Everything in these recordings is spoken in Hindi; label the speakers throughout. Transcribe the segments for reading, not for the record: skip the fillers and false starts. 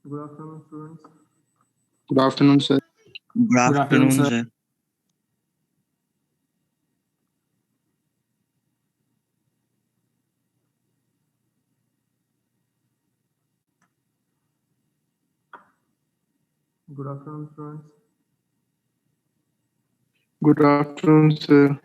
Speaker 1: Good afternoon, students.
Speaker 2: Good afternoon, sir.
Speaker 3: Good afternoon, sir.
Speaker 1: Good afternoon, students.
Speaker 2: Good afternoon, sir.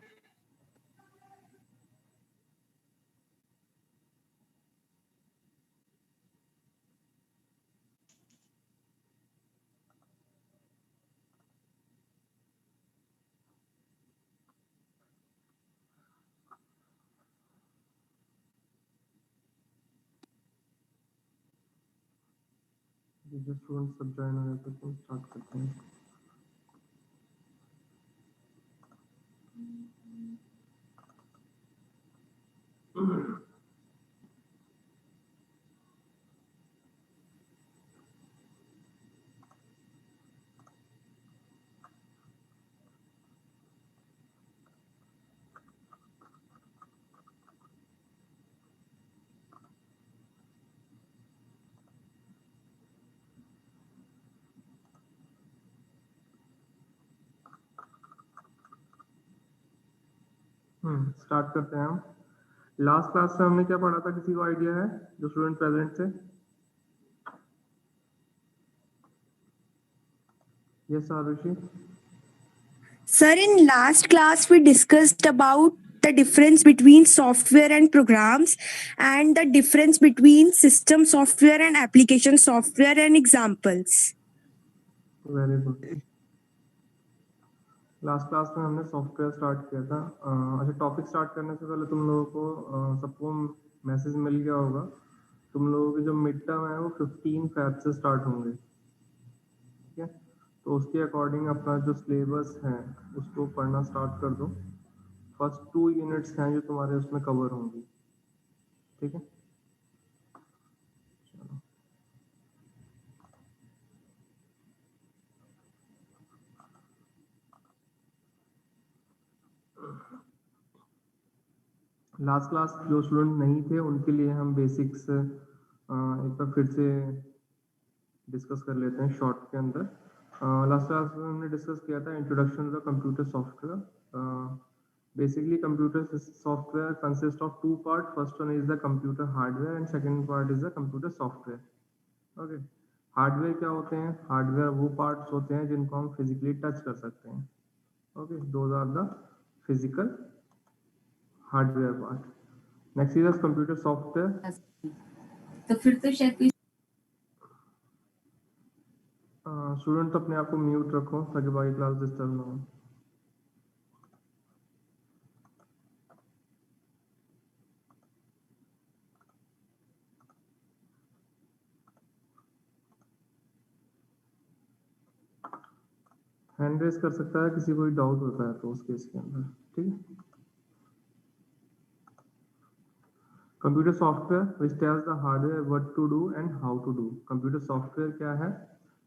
Speaker 1: जो स्टूडेंट्स सब ज्वाइन हो गए तो स्टार्ट करते हैं। स्टार्ट करते हैं हम। लास्ट क्लास में हमने क्या पढ़ा था, किसी को आइडिया है जो स्टूडेंट प्रेजेंट थे? Yes Arushi.
Speaker 4: Sir, in last class we discussed about the difference between software and programs and the difference between system software and application software and examples.
Speaker 1: Very good. Last class में हमने सॉफ्टवेयर स्टार्ट किया था। अच्छा, टॉपिक स्टार्ट करने से पहले तुम लोगों को सबको मैसेज मिल गया होगा। तुम लोगों की जो मिड टर्म है वो 15 फेब से स्टार्ट होंगे, ठीक है? तो उसके अकॉर्डिंग अपना जो सिलेबस है उसको पढ़ना स्टार्ट कर दो। फर्स्ट 2 यूनिट्स हैं जो तुम्हारे उसमें कवर होंगी, ठीक है? लास्ट क्लास जो स्टूडेंट नहीं थे उनके लिए हम बेसिक्स एक बार फिर से डिस्कस कर लेते हैं शॉर्ट के अंदर। लास्ट क्लास में हमने डिस्कस किया था introduction to the computer software. Basically computer software consist of 2 part. First one is the computer hardware and second part is the computer software. Okay, hardware क्या होते हैं? हार्डवेयर वो पार्ट्स होते हैं जिनको हम फिजिकली टच कर सकते हैं। Okay, those are the physical hardware part. Next is computer software.
Speaker 5: तो फिर तो शायद कोई
Speaker 1: स्टूडेंट अपने आप को म्यूट रखो ताकि बाकी क्लास डिस्टर्ब ना हो। हैंड रेस कर सकता है किसी को डाउट होता है तो उस केस के अंदर, ठीक है? Computer software which tells the hardware what to do and how to do. Computer software क्या है?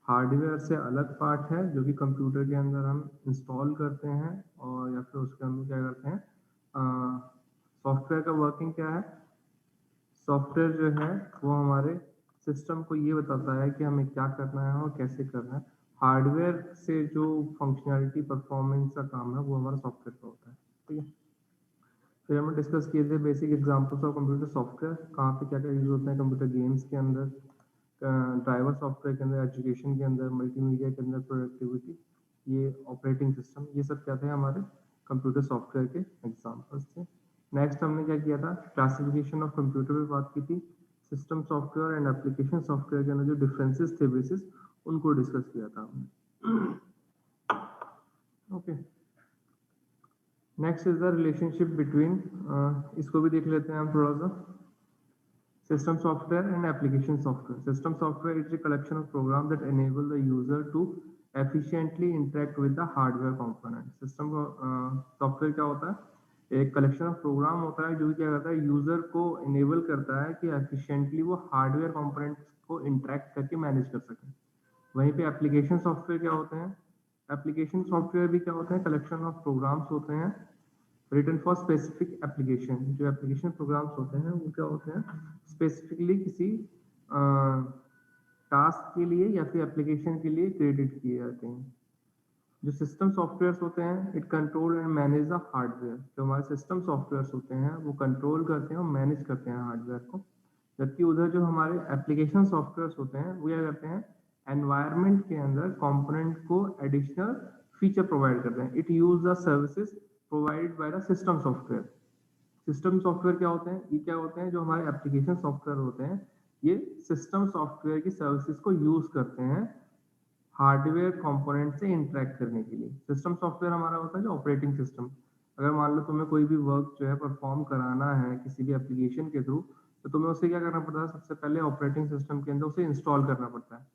Speaker 1: हार्डवेयर से अलग पार्ट है जो कि कंप्यूटर के अंदर हम इंस्टॉल करते हैं और या फिर उसके अंदर क्या करते हैं। सॉफ्टवेयर का वर्किंग क्या है? सॉफ्टवेयर जो है वो हमारे सिस्टम को ये बताता है कि हमें क्या करना है और कैसे करना है। हार्डवेयर से जो फंक्शनैलिटी परफॉर्मेंस का काम है वो हमारा सॉफ्टवेयर का होता है, ठीक है? फिर हमने डिस्कस किए थे basic examples of computer software, कहाँ पे क्या क्या यूज होते हैं कंप्यूटर गेम्स के अंदर, ड्राइवर सॉफ्टवेयर के अंदर, एजुकेशन के अंदर, मल्टीमीडिया के अंदर, प्रोडक्टिविटी, ये ऑपरेटिंग सिस्टम, ये सब क्या थे हमारे कंप्यूटर सॉफ्टवेयर के एग्जाम्पल्स थे। नेक्स्ट हमने क्या किया था? क्लासिफिकेशन ऑफ कंप्यूटर पे बात की थी। System software and application software के अंदर जो डिफरेंसेस थे बेसिस, उनको डिस्कस किया था हमने। Okay, next is the relationship between, इसको भी देख लेते हैं हम थोड़ा सा। System software and application software. System software is a collection of programs that enable the user to efficiently interact with the hardware component। System software क्या होता है? एक कलेक्शन ऑफ प्रोग्राम होता है जो क्या करता है, यूजर को इनेबल करता है कि एफिशिएंटली वो हार्डवेयर कंपोनेंट्स को इंटरेक्ट करके मैनेज कर सके। वहीं पे एप्लीकेशन सॉफ्टवेयर क्या होते हैं? एप्लीकेशन सॉफ्टवेयर भी क्या होते हैं? कलेक्शन ऑफ प्रोग्राम्स होते हैं रिटन फॉर स्पेसिफिक एप्लीकेशन। जो एप्लीकेशन प्रोग्राम्स होते हैं वो क्या होते हैं? स्पेसिफिकली किसी टास्क के लिए या फिर एप्लीकेशन के लिए क्रिएटेड किए जाते हैं। जो सिस्टम सॉफ्टवेयर्स होते हैं it control and manage the hardware. जो हमारे सिस्टम सॉफ्टवेयर्स होते हैं वो कंट्रोल करते हैं और मैनेज करते हैं हार्डवेयर को, जबकि उधर जो हमारे एप्लीकेशन सॉफ्टवेयर्स होते हैं वो क्या करते हैं, एनवायरनमेंट के अंदर कंपोनेंट को एडिशनल फीचर प्रोवाइड करते हैं। It use the services provided by the system software. System software क्या होते हैं, ये क्या होते हैं, जो हमारे एप्लीकेशन सॉफ्टवेयर होते हैं ये सिस्टम सॉफ्टवेयर की सर्विसेज को यूज करते हैं हार्डवेयर कंपोनेंट से इंटरेक्ट करने के लिए। सिस्टम सॉफ्टवेयर हमारा होता है जो ऑपरेटिंग सिस्टम। अगर मान लो तुम्हें कोई भी वर्क जो है परफॉर्म कराना है किसी भी एप्लीकेशन के थ्रू, तो तुम्हें उसे क्या करना पड़ता है, सबसे पहले ऑपरेटिंग सिस्टम के अंदर उसे इंस्टॉल करना पड़ता है।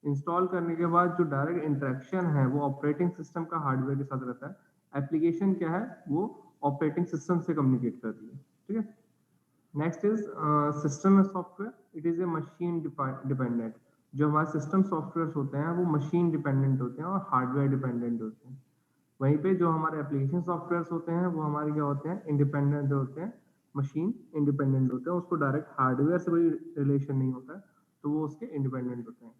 Speaker 1: इंस्टॉल करने के बाद जो डायरेक्ट इंटरेक्शन है वो ऑपरेटिंग सिस्टम का हार्डवेयर के साथ रहता है। एप्लीकेशन क्या है, वो ऑपरेटिंग सिस्टम से कम्युनिकेट करती है। ठीक है, next is system software. It is a machine dependent. जो हमारे सिस्टम सॉफ्टवेयर होते हैं वो मशीन डिपेंडेंट होते हैं और हार्डवेयर डिपेंडेंट होते हैं। वहीं पे जो हमारे एप्लीकेशन सॉफ्टवेयर होते हैं वो हमारे क्या होते हैं, इंडिपेंडेंट होते हैं, मशीन इंडिपेंडेंट होते हैं। उसको डायरेक्ट हार्डवेयर से कोई रिलेशन नहीं होता है, तो वो उसके इंडिपेंडेंट होते हैं।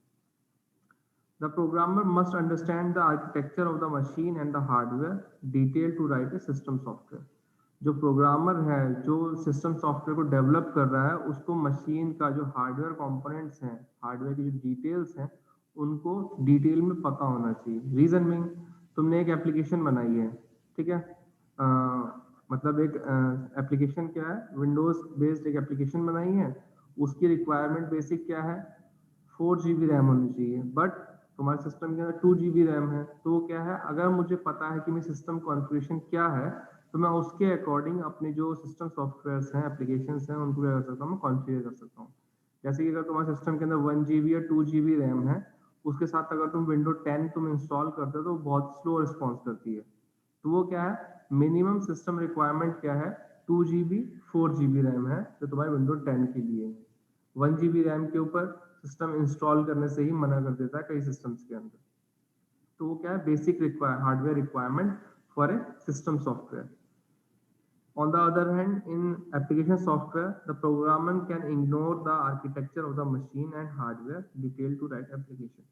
Speaker 1: The programmer must understand the architecture of the machine and the hardware detailed to write a system software. जो प्रोग्रामर है जो सिस्टम सॉफ्टवेयर को डेवलप कर रहा है उसको मशीन का जो हार्डवेयर कंपोनेंट्स हैं, हार्डवेयर की जो डिटेल्स हैं उनको डिटेल में पता होना चाहिए। रीजन मीन, तुमने एक एप्लीकेशन बनाई है, ठीक है, मतलब एक एप्लीकेशन क्या है, विंडोज बेस्ड एक एप्लीकेशन बनाई है। उसकी रिक्वायरमेंट बेसिक क्या है, 4 GB रैम होनी चाहिए, बट तुम्हारे सिस्टम के अंदर 2 GB रैम है। तो क्या है, अगर मुझे पता है कि मेरी सिस्टम कॉन्फ़िगरेशन क्या है तो मैं उसके अकॉर्डिंग अपने जो सिस्टम सॉफ्टवेयर्स हैं, एप्लीकेशंस हैं, उनको क्या कर सकता हूँ, मैं कॉन्फ़िगर कर सकता हूँ। जैसे कि अगर तुम्हारे सिस्टम के अंदर 1 GB या 2 GB रैम है, उसके साथ अगर तुम विंडो 10 तुम इंस्टॉल करते हो तो बहुत स्लो रिस्पॉन्स करती है। तो वो क्या है, मिनिमम सिस्टम रिक्वायरमेंट क्या है, 2 GB 4 GB रैम है जो तुम्हारे विंडो 10 के लिए है। 1 GB रैम के ऊपर सिस्टम इंस्टॉल करने से ही मना कर देता है कई सिस्टम्स के अंदर। तो वो क्या है, basic hardware requirement for a system software. On the other hand, in application software, the programmer can ignore the architecture of the machine and hardware detailed to write application.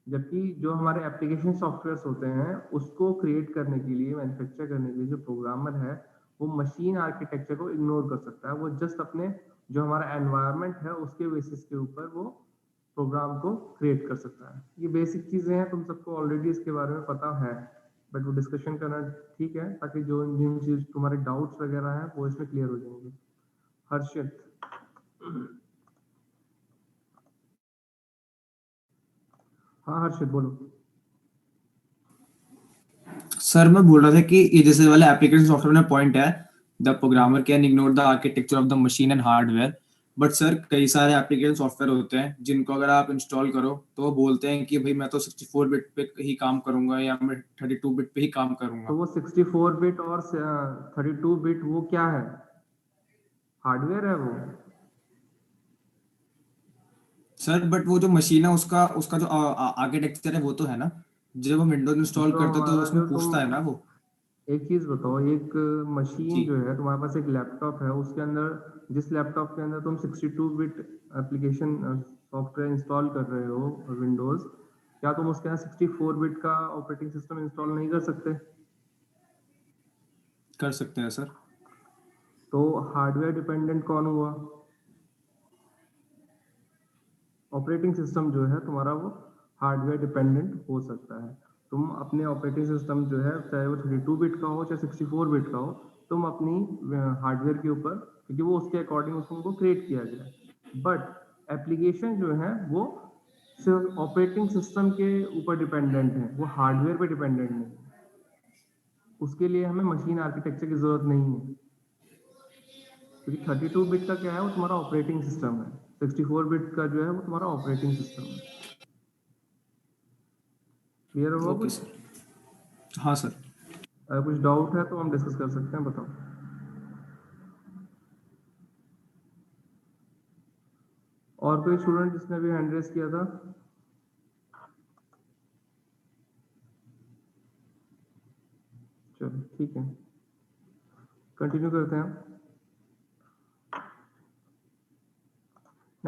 Speaker 1: जबकि जो हमारे एप्लीकेशन सॉफ्टवेयर्स होते हैं उसको क्रिएट करने के लिए, मैन्युफैक्चर करने के लिए जो प्रोग्रामर है वो मशीन आर्किटेक्चर को इग्नोर कर सकता है। वो जस्ट अपने जो हमारा एनवायरनमेंट है उसके बेसिस के ऊपर वो प्रोग्राम को क्रिएट कर सकता है। ये बेसिक चीजें हैं, तुम सबको ऑलरेडी इसके बारे में पता है, बट वो डिस्कशन करना ठीक है ताकि जो जिन चीज तुम्हारे डाउट्स वगैरह हैं वो इसमें क्लियर हो जाएंगे। हर्षित, हाँ हर्षित बोलो।
Speaker 6: सर मैं बोल रहा था कि ये जैसे वाला एप्लीकेशन सॉफ्टवेयर में पॉइंट है, the programmer can ignore the architecture of the machine and hardware, but sir कई सारे एप्लीकेशन सॉफ्टवेयर होते हैं जिनको अगर आप इंस्टॉल करो तो वो बोलते हैं कि भाई मैं तो 64 बिट पे ही काम करूंगा या मैं 32 बिट पे ही काम करूंगा।
Speaker 1: तो वो 64 बिट और 32 बिट वो क्या है, हार्डवेयर है वो।
Speaker 6: सर बट वो जो मशीन है उसका उसका जो आर्किटेक्चर है वो तो है ना, जब हम विंडोज इंस्टॉल
Speaker 1: तो
Speaker 6: करते हो तो
Speaker 1: हमारा
Speaker 6: उसमें
Speaker 1: जो तुम
Speaker 6: पूछता है ना वो।
Speaker 1: एक चीज बताओ, एक मशीन
Speaker 6: जी
Speaker 1: जो है तुम्हारे पास, एक लैपटॉप है, उसके अंदर जिस लैपटॉप के अंदर तुम 62 बिट एप्लीकेशन सॉफ्टवेयर इंस्टॉल कर रहे हो विंडोज, क्या तुम उसके अंदर 64 बिट का ऑपरेटिंग सिस्टम इंस्टॉल नहीं कर सकते?
Speaker 6: कर सकते हैं सर।
Speaker 1: तो हार्डवेयर डिपेंडेंट कौन हुआ, ऑपरेटिंग सिस्टम जो है तुम्हारा वो हार्डवेयर डिपेंडेंट हो सकता है। तुम अपने ऑपरेटिंग सिस्टम जो है चाहे वो 32 बिट का हो चाहे 64 बिट का हो, तुम अपनी हार्डवेयर के ऊपर, क्योंकि वो उसके अकॉर्डिंग उसको क्रिएट किया गया है, बट एप्लीकेशन जो है वो सिर्फ ऑपरेटिंग सिस्टम के ऊपर डिपेंडेंट है, वो हार्डवेयर पे डिपेंडेंट नहीं है। उसके लिए हमें मशीन आर्किटेक्चर की जरूरत नहीं है, क्योंकि 32 बिट का क्या है, वो तुम्हारा ऑपरेटिंग सिस्टम है, 64 बिट का जो है वो तुम्हारा ऑपरेटिंग सिस्टम है। क्लियर होगा
Speaker 6: ओके
Speaker 1: कुछ?
Speaker 6: सर। हाँ सर।
Speaker 1: अगर कुछ डाउट है तो हम डिस्कस कर सकते हैं, बताओ। और कोई स्टूडेंट जिसने भी हैंड रेस किया था? चलो ठीक है, कंटिन्यू करते हैं।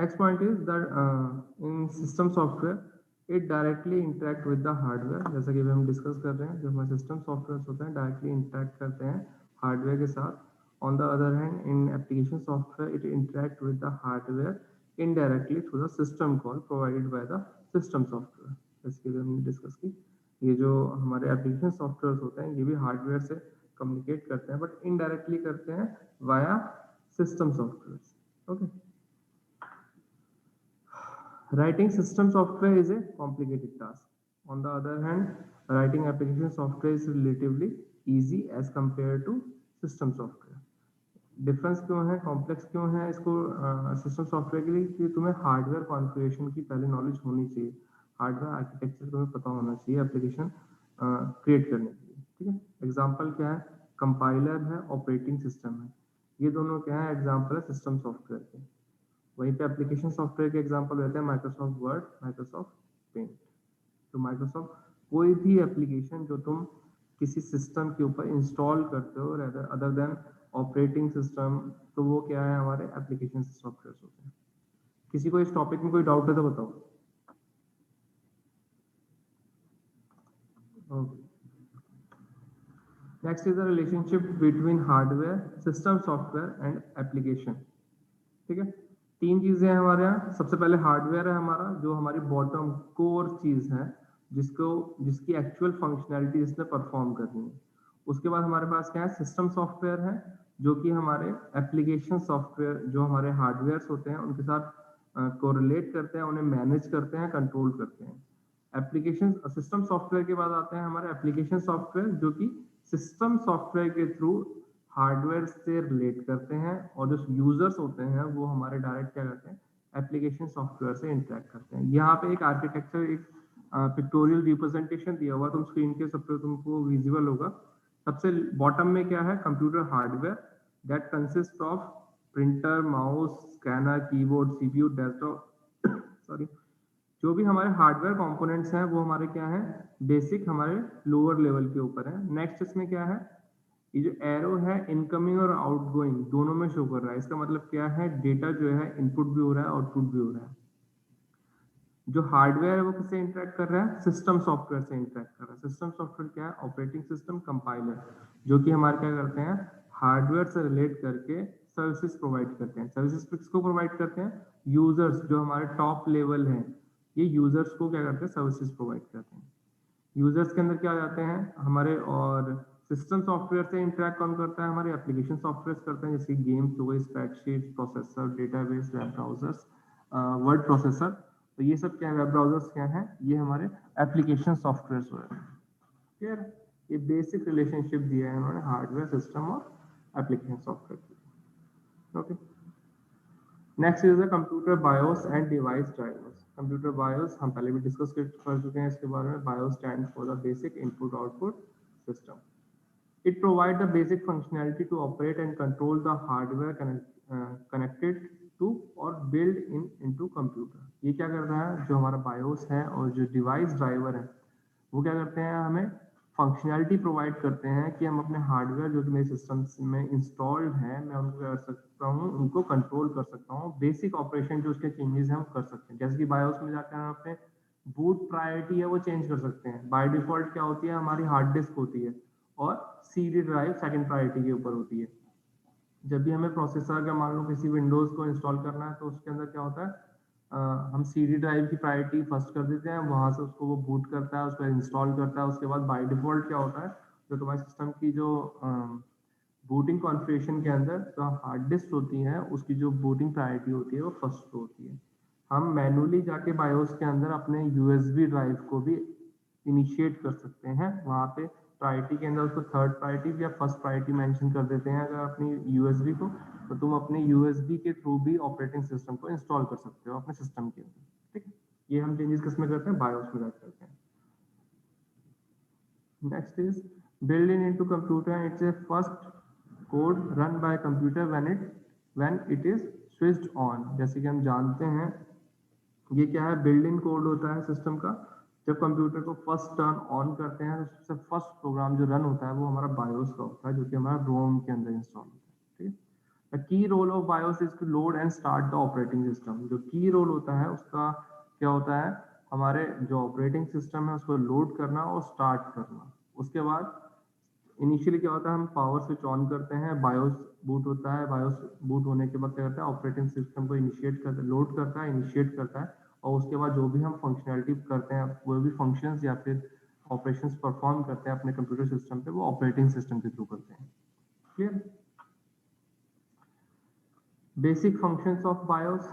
Speaker 1: Next point is that in system software it directly interact with the hardware. जैसा कि हम डिस्कस कर रहे हैं, जो हमारे सिस्टम सॉफ्टवेयर होते हैं डायरेक्टली इंटरेक्ट करते हैं हार्डवेयर के साथ. On the other hand, in application software it interact with the hardware indirectly through the system call provided by the system software. जैसे कि हमने डिस्कस की, ये जो हमारे एप्लीकेशन सॉफ्टवेयर होते हैं ये भी हार्डवेयर से कम्युनिकेट करते हैं, बट इनडायरेक्टली करते हैं via system software. Okay. Writing system software is a complicated task. On the other hand, writing application software is relatively easy as compared to system software. Difference क्यों है, कॉम्प्लेक्स क्यों है इसको सिस्टम सॉफ्टवेयर के लिए? कि तुम्हें हार्डवेयर कॉन्फ़िगरेशन की पहले नॉलेज होनी चाहिए, हार्डवेयर आर्किटेक्चर तुम्हें पता होना चाहिए एप्लीकेशन क्रिएट करने के लिए. ठीक है. एग्जांपल क्या है? कंपाइलर है, ऑपरेटिंग सिस्टम है. ये दोनों क्या है? एग्जांपल है सिस्टम सॉफ्टवेयर के. वहीं पे एप्लीकेशन सॉफ्टवेयर के एग्जांपल रहते हैं माइक्रोसॉफ्ट वर्ड, माइक्रोसॉफ्ट पेंट. तो माइक्रोसॉफ्ट कोई भी एप्लीकेशन जो तुम किसी सिस्टम के ऊपर इंस्टॉल करते हो अदर देन ऑपरेटिंग सिस्टम, तो वो क्या है? हमारे एप्लीकेशन सॉफ्टवेयर होते हैं. किसी को इस टॉपिक में कोई डाउट है तो बताओ. Next is the relationship between hardware, system software and application. ठीक है. तीन चीजें हैं हमारे यहाँ. सबसे पहले हार्डवेयर है हमारा, जो हमारी बॉटम कोर चीज है जिसकी एक्चुअल फंक्शनैलिटी इसने परफॉर्म करनी है. उसके बाद हमारे पास क्या है? सिस्टम सॉफ्टवेयर है, जो कि हमारे एप्लीकेशन सॉफ्टवेयर जो हमारे हार्डवेयर होते हैं उनके साथ कोरिलेट करते हैं, उन्हें मैनेज करते हैं, कंट्रोल करते हैं. एप्लीकेशन सिस्टम सॉफ्टवेयर के बाद आते हैं हमारे एप्लीकेशन सॉफ्टवेयर, जो कि सिस्टम सॉफ्टवेयर के थ्रू हार्डवेयर से रिलेट करते हैं, और जो यूजर्स होते हैं वो हमारे डायरेक्ट क्या करते हैं? एप्लीकेशन सॉफ्टवेयर से इंटरेक्ट करते हैं. यहाँ पे एक आर्किटेक्चर, एक पिक्टोरियल रिप्रेजेंटेशन दिया हुआ, तुम स्क्रीन के सब पे तुमको विजिबल होगा. सबसे बॉटम में क्या है? Computer hardware that consist of printer, mouse, scanner, keyboard, CPU, desktop. Sorry, जो भी हमारे हार्डवेयर कंपोनेंट्स हैं वो हमारे क्या है? बेसिक हमारे लोअर लेवल के ऊपर है. नेक्स्ट इसमें क्या है? ये जो एरो है इनकमिंग और आउटगोइंग दोनों में शो कर रहा है. इसका मतलब क्या है? डेटा जो है इनपुट भी हो रहा है, आउटपुट भी हो रहा है. जो हार्डवेयर है वो किससे इंटरेक्ट कर रहा है? सिस्टम सॉफ्टवेयर से इंटरेक्ट कर रहा है. सिस्टम सॉफ्टवेयर क्या है? ऑपरेटिंग सिस्टम, कंपाइलर, जो कि हमारे क्या करते हैं? हार्डवेयर से रिलेट करके सर्विसेज प्रोवाइड करते हैं. सर्विसेज किसको प्रोवाइड करते हैं? यूजर्स, जो हमारे टॉप लेवल हैं, ये यूजर्स को क्या करते हैं? सर्विसेज प्रोवाइड करते हैं. यूजर्स के अंदर क्या आ जाते हैं हमारे, और सिस्टम सॉफ्टवेयर से इंटरेक्ट कौन करता है? हमारे एप्लीकेशन सॉफ्टवेयर करते हैं, जैसे गेम्स हो गए, spreadsheet, processor, database, web browsers, word processor. तो ये सब क्या है? वेब ब्राउजर्स क्या है? ये हमारे एप्लीकेशन सॉफ्टवेयर हो रहे हैं. क्लियर? ये बेसिक रिलेशनशिप दिया है उन्होंने हार्डवेयर, सिस्टम और एप्लीकेशन सॉफ्टवेयर की. Okay. Next is the computer BIOS and device drivers. Computer BIOS हम पहले भी डिस्कस कर चुके हैं इसके बारे में. BIOS stand for the basic input output system. It provides the basic functionality to operate and control the hardware connected to or built into computer. ये क्या कर रहा है? जो हमारा BIOS है और जो डिवाइस ड्राइवर है वो क्या करते हैं? हमें फंक्शनैलिटी प्रोवाइड करते हैं कि हम अपने हार्डवेयर जो कि मेरे सिस्टम में इंस्टॉल्ड है, मैं उनको कर सकता हूँ, उनको कंट्रोल कर सकता हूँ. बेसिक ऑपरेशन जो उसके चेंजेस हैं हम कर सकते हैं. जैसे कि BIOS में जाकर हम अपने बूट प्रायोरिटी है वो चेंज कर सकते हैं. बाय डिफॉल्ट क्या होती है? हमारी हार्ड डिस्क होती है और सीडी ड्राइव सेकंड प्रायोरिटी के ऊपर होती है. जब भी हमें प्रोसेसर का मान लो किसी विंडोज को इंस्टॉल करना है, तो उसके अंदर क्या होता है? हम सीडी ड्राइव की प्रायोरिटी फर्स्ट कर देते हैं, वहां से उसको वो बूट करता है, उसको इंस्टॉल करता है. उसके बाद बाय डिफॉल्ट क्या होता है? जो तुम्हारे सिस्टम की जो बूटिंग कॉन्फ़िगरेशन के अंदर जो हार्ड डिस्क होती है उसकी जो बूटिंग प्रायोरिटी होती है वो फर्स्ट होती है. हम मैनुअली जाके बायोस के अंदर अपने यूएसबी ड्राइव को भी इनिशिएट कर सकते हैं. वहां पे प्रायोरिटी के अंदर उसको थर्ड प्रायोरिटी या फर्स्ट प्रायोरिटी मेंशन कर देते हैं. अगर अपनी यूएसबी को, तो तुम अपने यूएसबी के थ्रू भी ऑपरेटिंग सिस्टम को इंस्टॉल कर सकते हो अपने सिस्टम के अंदर. ठीक है. ये हम चेंजेस किस में करते हैं? बायोस में जाकर करते हैं. Next is built into computer. It's a first code run by computer when it is switched on. जैसे कि हम जानते हैं ये क्या है? बिल्ड इन कोड होता है सिस्टम का. जब कंप्यूटर को फर्स्ट टर्न ऑन करते हैं तो सबसे फर्स्ट प्रोग्राम जो रन होता है वो हमारा बायोस का होता है, जो कि हमारा रोम के अंदर इंस्टॉल होता है. ठीक है. The key role of BIOS is to load and start the operating system. जो की रोल होता है उसका क्या होता है, हमारे जो ऑपरेटिंग सिस्टम है उसको लोड करना और स्टार्ट करना। उसके बाद इनिशियली क्या होता है, हम पावर स्विच ऑन करते हैं, बायोस बूट होता है, बायोस बूट होने के बाद क्या करता है, ऑपरेटिंग सिस्टम को इनिशिएट करता है, लोड करता है, इनिशिएट करता है, और उसके बाद जो भी हम फंक्शनैलिटी करते हैं, वो भी फंक्शंस या फिर ऑपरेशंस परफॉर्म करते हैं अपने कंप्यूटर सिस्टम पे, वो ऑपरेटिंग सिस्टम के थ्रू करते हैं। Clear? Basic functions of BIOS,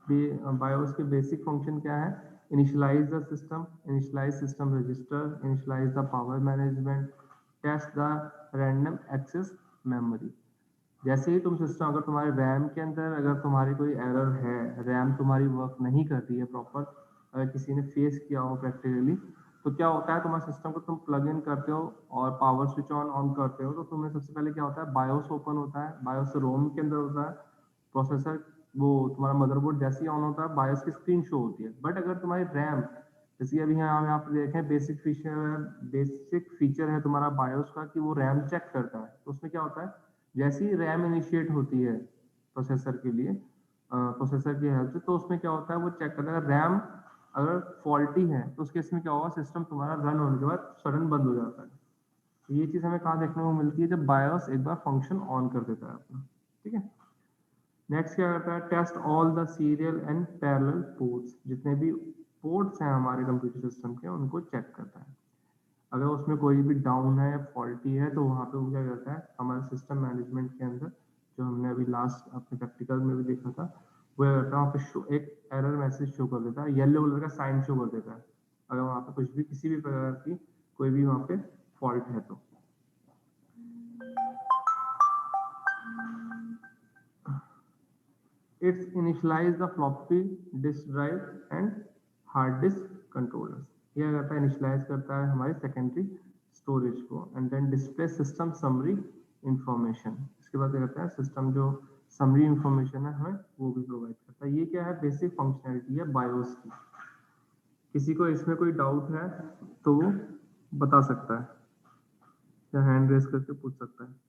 Speaker 1: BIOS के बेसिक फंक्शन क्या है, initialize the system, initialize system register, initialize the power management, test the random access memory. जैसे ही तुम सिस्टम, अगर तुम्हारे रैम के अंदर अगर तुम्हारी कोई एरर है, रैम तुम्हारी वर्क नहीं कर रही है प्रॉपर, अगर किसी ने फेस किया हो प्रैक्टिकली, तो क्या होता है, तुम्हारे सिस्टम को तुम प्लग इन करते हो और पावर स्विच ऑन करते हो, तो तुम्हें सबसे पहले क्या होता है, बायोस ओपन होता है, बायोस रोम के अंदर होता है, प्रोसेसर वो तुम्हारा मदरबोर्ड जैसे ही ऑन होता है बायोस की स्क्रीन शो होती है। बट अगर तुम्हारी रैम, जैसे अभी हम यहाँ पे देखें, बेसिक फीचर है तुम्हारा बायोस का कि वो रैम चेक करता है। तो उसमें क्या होता है, जैसे ही रैम इनिशिएट होती है प्रोसेसर के लिए, प्रोसेसर की हेल्प से, तो उसमें क्या होता है, वो चेक करता है। रैम अगर फॉल्टी है तो उस केस में क्या होगा, सिस्टम तुम्हारा रन होने के बाद सडन बंद हो जाता है। तो ये चीज हमें कहाँ देखने को मिलती है, जब बायोस एक बार फंक्शन ऑन कर देता है अपना। ठीक है, नेक्स्ट क्या करता है, test all the serial and parallel ports. जितने भी पोर्ट्स हैं हमारे कंप्यूटर सिस्टम के, उनको चेक करता है। अगर उसमें कोई भी डाउन है या फॉल्टी है, तो वहाँ पे वो क्या करता है, हमारे सिस्टम मैनेजमेंट के अंदर, जो हमने अभी लास्ट अपने प्रैक्टिकल में भी देखा था, वो क्या करता है, वहाँ पे शो एक एरर मैसेज शो कर देता है, येलो कलर का साइन शो कर देता है, अगर वहाँ पे कुछ भी किसी भी प्रकार की कोई भी वहाँ पे फॉल्ट है तो। It's initialize the floppy disk drive and hard disk controllers। ये करता है, इनिशियलाइज करता है हमारी सेकेंडरी स्टोरेज को, and then display system summary information. इसके बाद क्या करता है, सिस्टम जो समरी इंफॉर्मेशन है हमें वो भी प्रोवाइड करता है। ये क्या है, बेसिक फंक्शनैलिटी है बायोस की। किसी को इसमें कोई डाउट है तो वो बता सकता है या हैंड रेस करके पूछ सकता है।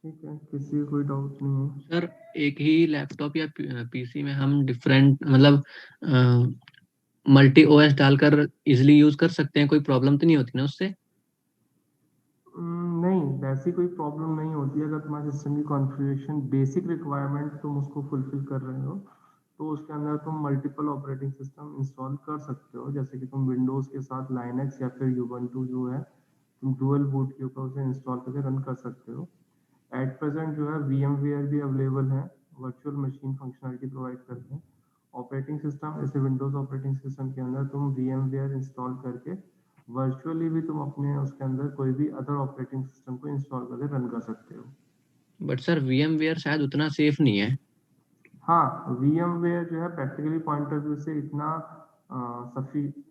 Speaker 1: ठीक है, किसी को कोई डाउट नहीं है?
Speaker 7: सर एक ही लैपटॉप या पीसी में हम डिफरेंट मतलब मल्टी ओएस डालकर इजीली यूज कर सकते हैं, कोई प्रॉब्लम तो नहीं होती ना उससे?
Speaker 1: नहीं, वैसी कोई प्रॉब्लम नहीं होती। अगर तुम्हारे सिस्टम की कॉन्फ़िगरेशन बेसिक रिक्वायरमेंट तुम उसको फुलफिल कर रहे हो, तो उसके अंदर तुम मल्टीपल ऑपरेटिंग सिस्टम इंस्टॉल कर सकते हो। जैसे कि तुम विंडोज़ के साथ लाइनक्स या फिर यूबंटू जो है, तुम डुअल बूट के ऊपर उसे इंस्टॉल करके रन कर सकते हो। एट प्रेजेंट जो है VMware भी अवेलेबल है, वर्चुअल मशीन फंक्शनलिटी प्रोवाइड करते हैं। ऑपरेटिंग सिस्टम जैसे विंडोज़ ऑपरेटिंग सिस्टम के अंदर तुम VMware इंस्टॉल करके वर्चुअली भी तुम अपने उसके अंदर कोई भी अदर ऑपरेटिंग सिस्टम को इंस्टॉल करके रन कर सकते हो।
Speaker 7: बट सर VMware शायद उतना सेफ नहीं है।
Speaker 1: हाँ, VMware जो है प्रैक्टिकली पॉइंट ऑफ व्यू से इतना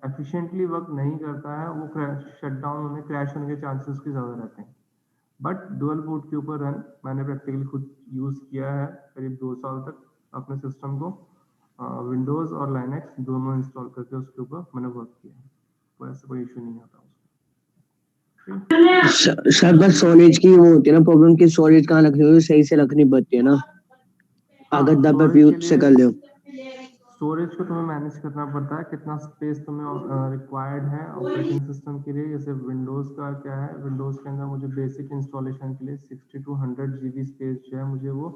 Speaker 1: एफिशिएंटली वर्क नहीं करता है, वो शट डाउन होने, क्रैश होने के चांसेस की ज़्यादा रहते हैं। बट डुअल बूट के ऊपर रन मैंने प्रैक्टिकली खुद यूज़ किया है करीब 2 साल तक अपने सिस्टम को, विंडोज़ और लाइनक्स दोनों इंस्टॉल करके उसके ऊपर मैंने वर्क किया है, तो ऐसा कोई इशू नहीं आता उसमें।
Speaker 8: सर बस स्टोरेज की वो होती है ना प्रॉब्लम, की स्टोरेज कहाँ रखनी होती है, सही से रखनी पड़ती है ना, अगर दबा यूज से कर लो।
Speaker 1: स्टोरेज को तुम्हें मैनेज करना पड़ता है, कितना स्पेस तुम्हें रिक्वायर्ड है ऑपरेटिंग सिस्टम के लिए। जैसे विंडोज़ का क्या है, विंडोज़ के अंदर मुझे बेसिक इंस्टॉलेशन के लिए 60 to 100 GB स्पेस जो है मुझे वो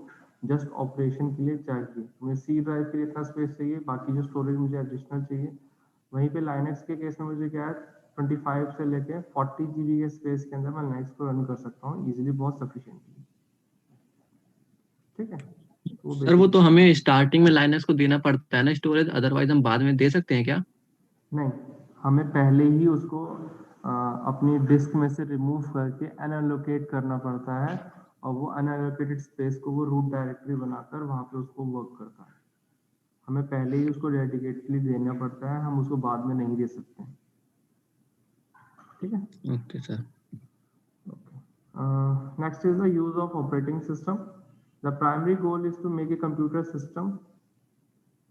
Speaker 1: जस्ट ऑपरेशन के लिए चाहिए। मुझे सी ड्राइव के लिए इतना स्पेस चाहिए, बाकी जो स्टोरेज मुझे एडिशनल चाहिए। वहीं पे लाइनक्स के केस में मुझे क्या है, 25 से लेके 40 GB के स्पेस के अंदर मैं लाइनक्स को रन कर सकता हूँ इजीली, बहुत सफिशिएंटली। ठीक है,
Speaker 7: सर वो तो हमें स्टार्टिंग में लाइनक्स को देना पड़ता है ना स्टोरेज, अदरवाइज हम बाद में दे सकते हैं क्या?
Speaker 1: नहीं, हमें पहले ही उसको अपनी डिस्क में से रिमूव करके अनएलोकेट करना पड़ता है, और वो अनएलोकेटेड स्पेस को वो रूट डायरेक्टरी बनाकर वहाँ पे उसको वर्क करता है। हमें पहले ही उसको डेडिकेटली देना पड़ता है, हम उसको बाद में नहीं दे सकते। ठीक है,
Speaker 7: okay sir.
Speaker 1: Next is the use of operating system. The primary goal is to make a computer system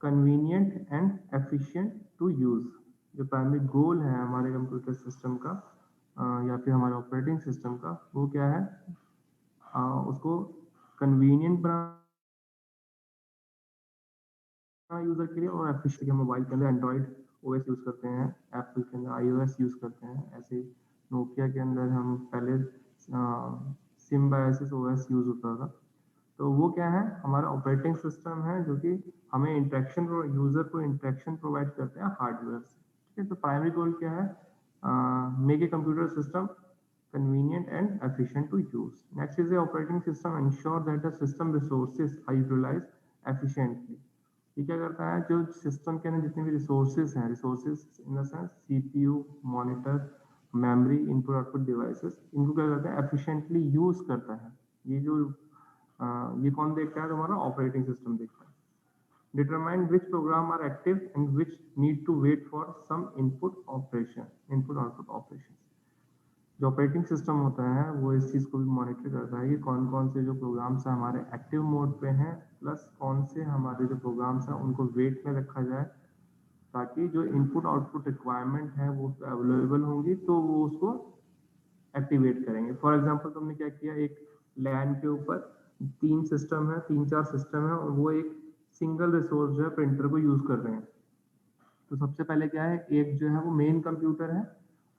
Speaker 1: convenient and efficient to use. जो प्राइमरी गोल है हमारे कंप्यूटर सिस्टम का या फिर हमारे ऑपरेटिंग सिस्टम का, वो क्या है? उसको कन्वीनियंट बनाना यूजर के लिए और एफिशिएंट। मोबाइल के अंदर एंड्रॉइड ओएस यूज करते हैं, एप्पल के अंदर आईओएस यूज करते हैं, ऐसे नोकिया के अंदर हम पहले सिम्बायोसिस ओएस यूज होता था। तो वो क्या है? हमारा ऑपरेटिंग सिस्टम है जो कि हमें इंटरेक्शन, यूजर को इंटरेक्शन प्रोवाइड करते हैं हार्डवेयर से। ठीक है, तो प्राइमरी गोल क्या है? Make a computer system convenient and efficient to use. Next is the operating system ensure that the system resources are utilized efficiently. ये क्या करता है? जो सिस्टम के अंदर जितने भी रिसोर्सेज हैं, resources in the sense CPU, monitor, memory, input output devices, इनको क्या करता है? एफिशिएंटली यूज करता है। ये जो ये कौन देखता है? तुम्हारा ऑपरेटिंग सिस्टम देखता है। Determine which program are active and which need to wait for some input output operations. जो ऑपरेटिंग सिस्टम होता है वो इस चीज़ को भी मॉनिटर करता है कि कौन कौन से जो प्रोग्राम्स हैं हमारे एक्टिव मोड पे हैं, प्लस कौन से हमारे जो प्रोग्राम्स हैं उनको वेट में रखा जाए, ताकि जो इनपुट आउटपुट रिक्वायरमेंट है वो अवेलेबल होंगी तो वो उसको एक्टिवेट करेंगे। फॉर एग्जांपल तुमने क्या किया, एक लैन के ऊपर 3 सिस्टम है, 3-4 सिस्टम है और वो एक सिंगल रिसोर्स जो है प्रिंटर को यूज कर रहे हैं। तो सबसे पहले क्या है, एक जो है वो मेन कंप्यूटर है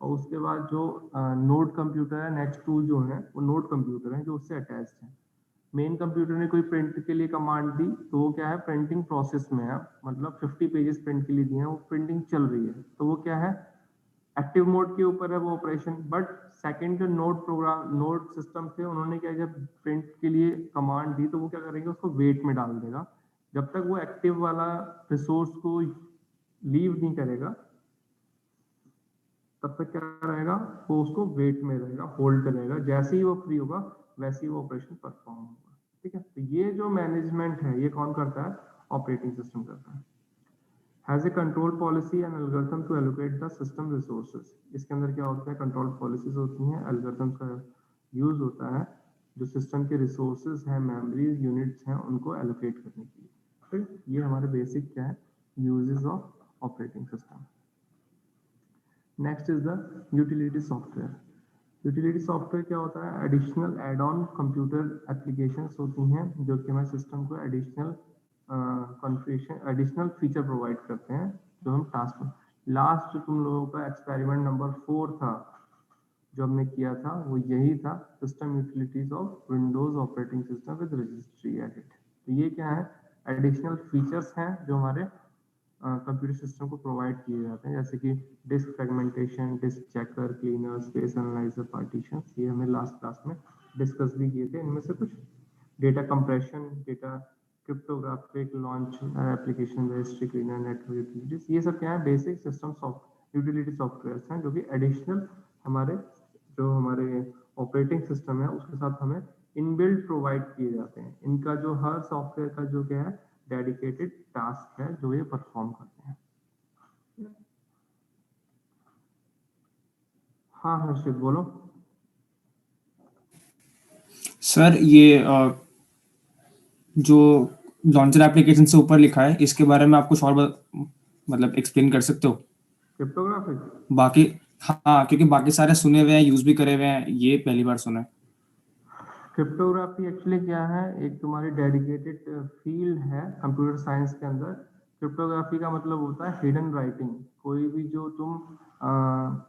Speaker 1: और उसके बाद जो नोड कंप्यूटर है, नेक्स्ट 2 जो है वो नोड कंप्यूटर है जो उससे अटैच्ड है। मेन कंप्यूटर ने कोई प्रिंट के लिए कमांड दी तो वो क्या है? प्रिंटिंग प्रोसेस में है, मतलब 50 पेजेस प्रिंट के लिए दिए हैं, वो प्रिंटिंग चल रही है, तो वो क्या है? एक्टिव मोड के ऊपर है वो ऑपरेशन। बट सेकंड जो नोड सिस्टम थे, उन्होंने क्या, जब प्रिंट के लिए कमांड दी तो वो क्या करेंगे? उसको वेट में डाल देगा। जब तक वो एक्टिव वाला रिसोर्स को लीव नहीं करेगा तब तक क्या रहेगा? वो उसको वेट में रहेगा, होल्ड करेगा। जैसे ही वो फ्री होगा वैसे ही वो ऑपरेशन परफॉर्म होगा। ठीक है, तो ये जो मैनेजमेंट है ये कौन करता है? ऑपरेटिंग सिस्टम करता है। Has a control policy and algorithm to allocate the system resources. इसके अंदर क्या होता है? कंट्रोल पॉलिसीज होती हैं, एल्गोरिथम्स का यूज होता है जो सिस्टम के रिसोर्सेज हैं, मेमोरीज, यूनिट्स हैं, उनको एलोकेट करने के लिए। ठीक, ये हमारे बेसिक क्या है? Uses of operating system. Next is the utility software. Utility software क्या होता है? Additional add on computer applications होती हैं जो कि हमारे सिस्टम को additional configuration, additional feature provide करते हैं जो हम टास्क में। लास्ट तुम लोगों का एक्सपेरिमेंट नंबर 4 था जो हमने किया था, वो यही था, system utilities of Windows operating system with registry edit. तो ये क्या है? एडिशनल फीचर्स हैं जो हमारे कंप्यूटर सिस्टम को प्रोवाइड किए जाते हैं, जैसे कि disk fragmentation, disk checker, cleaner, space analyzer, partition. ये हमने लास्ट क्लास में डिस्कस भी किए थे। इनमें से कुछ data compression, data cryptographic, launch application, registry, cleaner, network utilities, ये सब क्या है? बेसिक सिस्टम यूटिलिटी सॉफ्टवेयर हैं जो कि एडिशनल हमारे ऑपरेटिंग सिस्टम है उसके साथ हमें इनबिल्ट प्रोवाइड किए जाते हैं। इनका जो हर सॉफ्टवेयर का जो क्या है? डेडिकेटेड टास्क है जो ये परफॉर्म करते हैं। हाँ हर्षित बोलो।
Speaker 6: सर ये जो लॉन्चर एप्लीकेशन से ऊपर लिखा है इसके बारे में आप कुछ और मतलब एक्सप्लेन कर सकते हो?
Speaker 1: क्रिप्टोग्राफिक
Speaker 6: बाकी हाँ, क्योंकि बाकी सारे सुने हुए हैं, यूज भी करे हुए हैं, ये पहली बार सुना है।
Speaker 1: क्रिप्टोग्राफी एक्चुअली क्या है? एक तुम्हारी डेडिकेटेड फील्ड है कंप्यूटर साइंस के अंदर। क्रिप्टोग्राफी का मतलब होता है हिडन राइटिंग। कोई भी जो तुम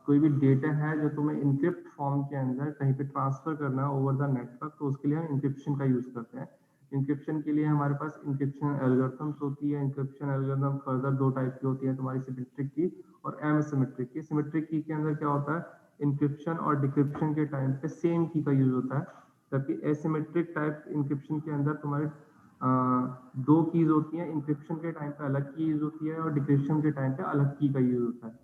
Speaker 1: कोई भी डेटा है जो तुम्हें इनक्रिप्ट फॉर्म के अंदर कहीं पे ट्रांसफर करना है ओवर द नेटवर्क, तो उसके लिए हम इंक्रिप्शन का यूज करते हैं। इंक्रिप्शन के लिए हमारे पास इंक्रिप्शन एल्गोरिथम्स होती है। इंक्रिप्शन एल्गोरिथम फर्दर 2 टाइप की होती है, तुम्हारी सिमेट्रिक की और एसिमेट्रिक की। सिमेट्रिक की के अंदर क्या होता है? इंक्रिप्शन और डिक्रिप्शन के टाइम पे सेम की का यूज होता है, जबकि एसिमेट्रिक टाइप इंक्रिप्शन के अंदर तुम्हारे 2 कीज होती हैं। इंक्रिप्शन के टाइम पे अलग की यूज होती है और डिक्रिप्शन के टाइम पे अलग की का यूज होता है।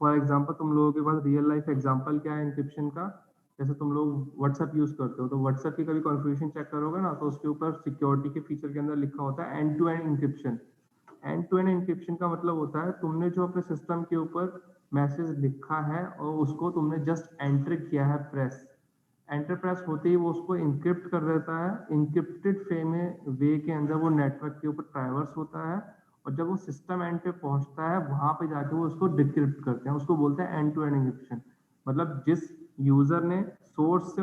Speaker 1: फॉर एग्जांपल तुम लोगों के पास रियल लाइफ एग्जांपल क्या है इंक्रिप्शन का? जैसे तुम लोग व्हाट्सएप यूज करते हो तो व्हाट्सएप की कभी कॉन्फ़िगरेशन चेक करोगे ना, तो उसके ऊपर सिक्योरिटी के फीचर के अंदर लिखा होता है end to end encryption. End to end encryption का मतलब होता है तुमने जो अपने सिस्टम के ऊपर मैसेज लिखा है और उसको तुमने जस्ट एंटर किया है प्रेस, एंटर प्रेस होते ही वो उसको इंक्रिप्ट कर देता है, इंक्रिप्टेड वे के अंदर वो नेटवर्क के ऊपर ट्रैवर्स होता है, और जब वो सिस्टम एंड पे पहुंचता है वहां पे जाके वो उसको डिक्रिप्ट करते हैं, उसको बोलते हैं एंड टू एंड इंक्रिप्शन। मतलब जिस यूजर ने सोर्स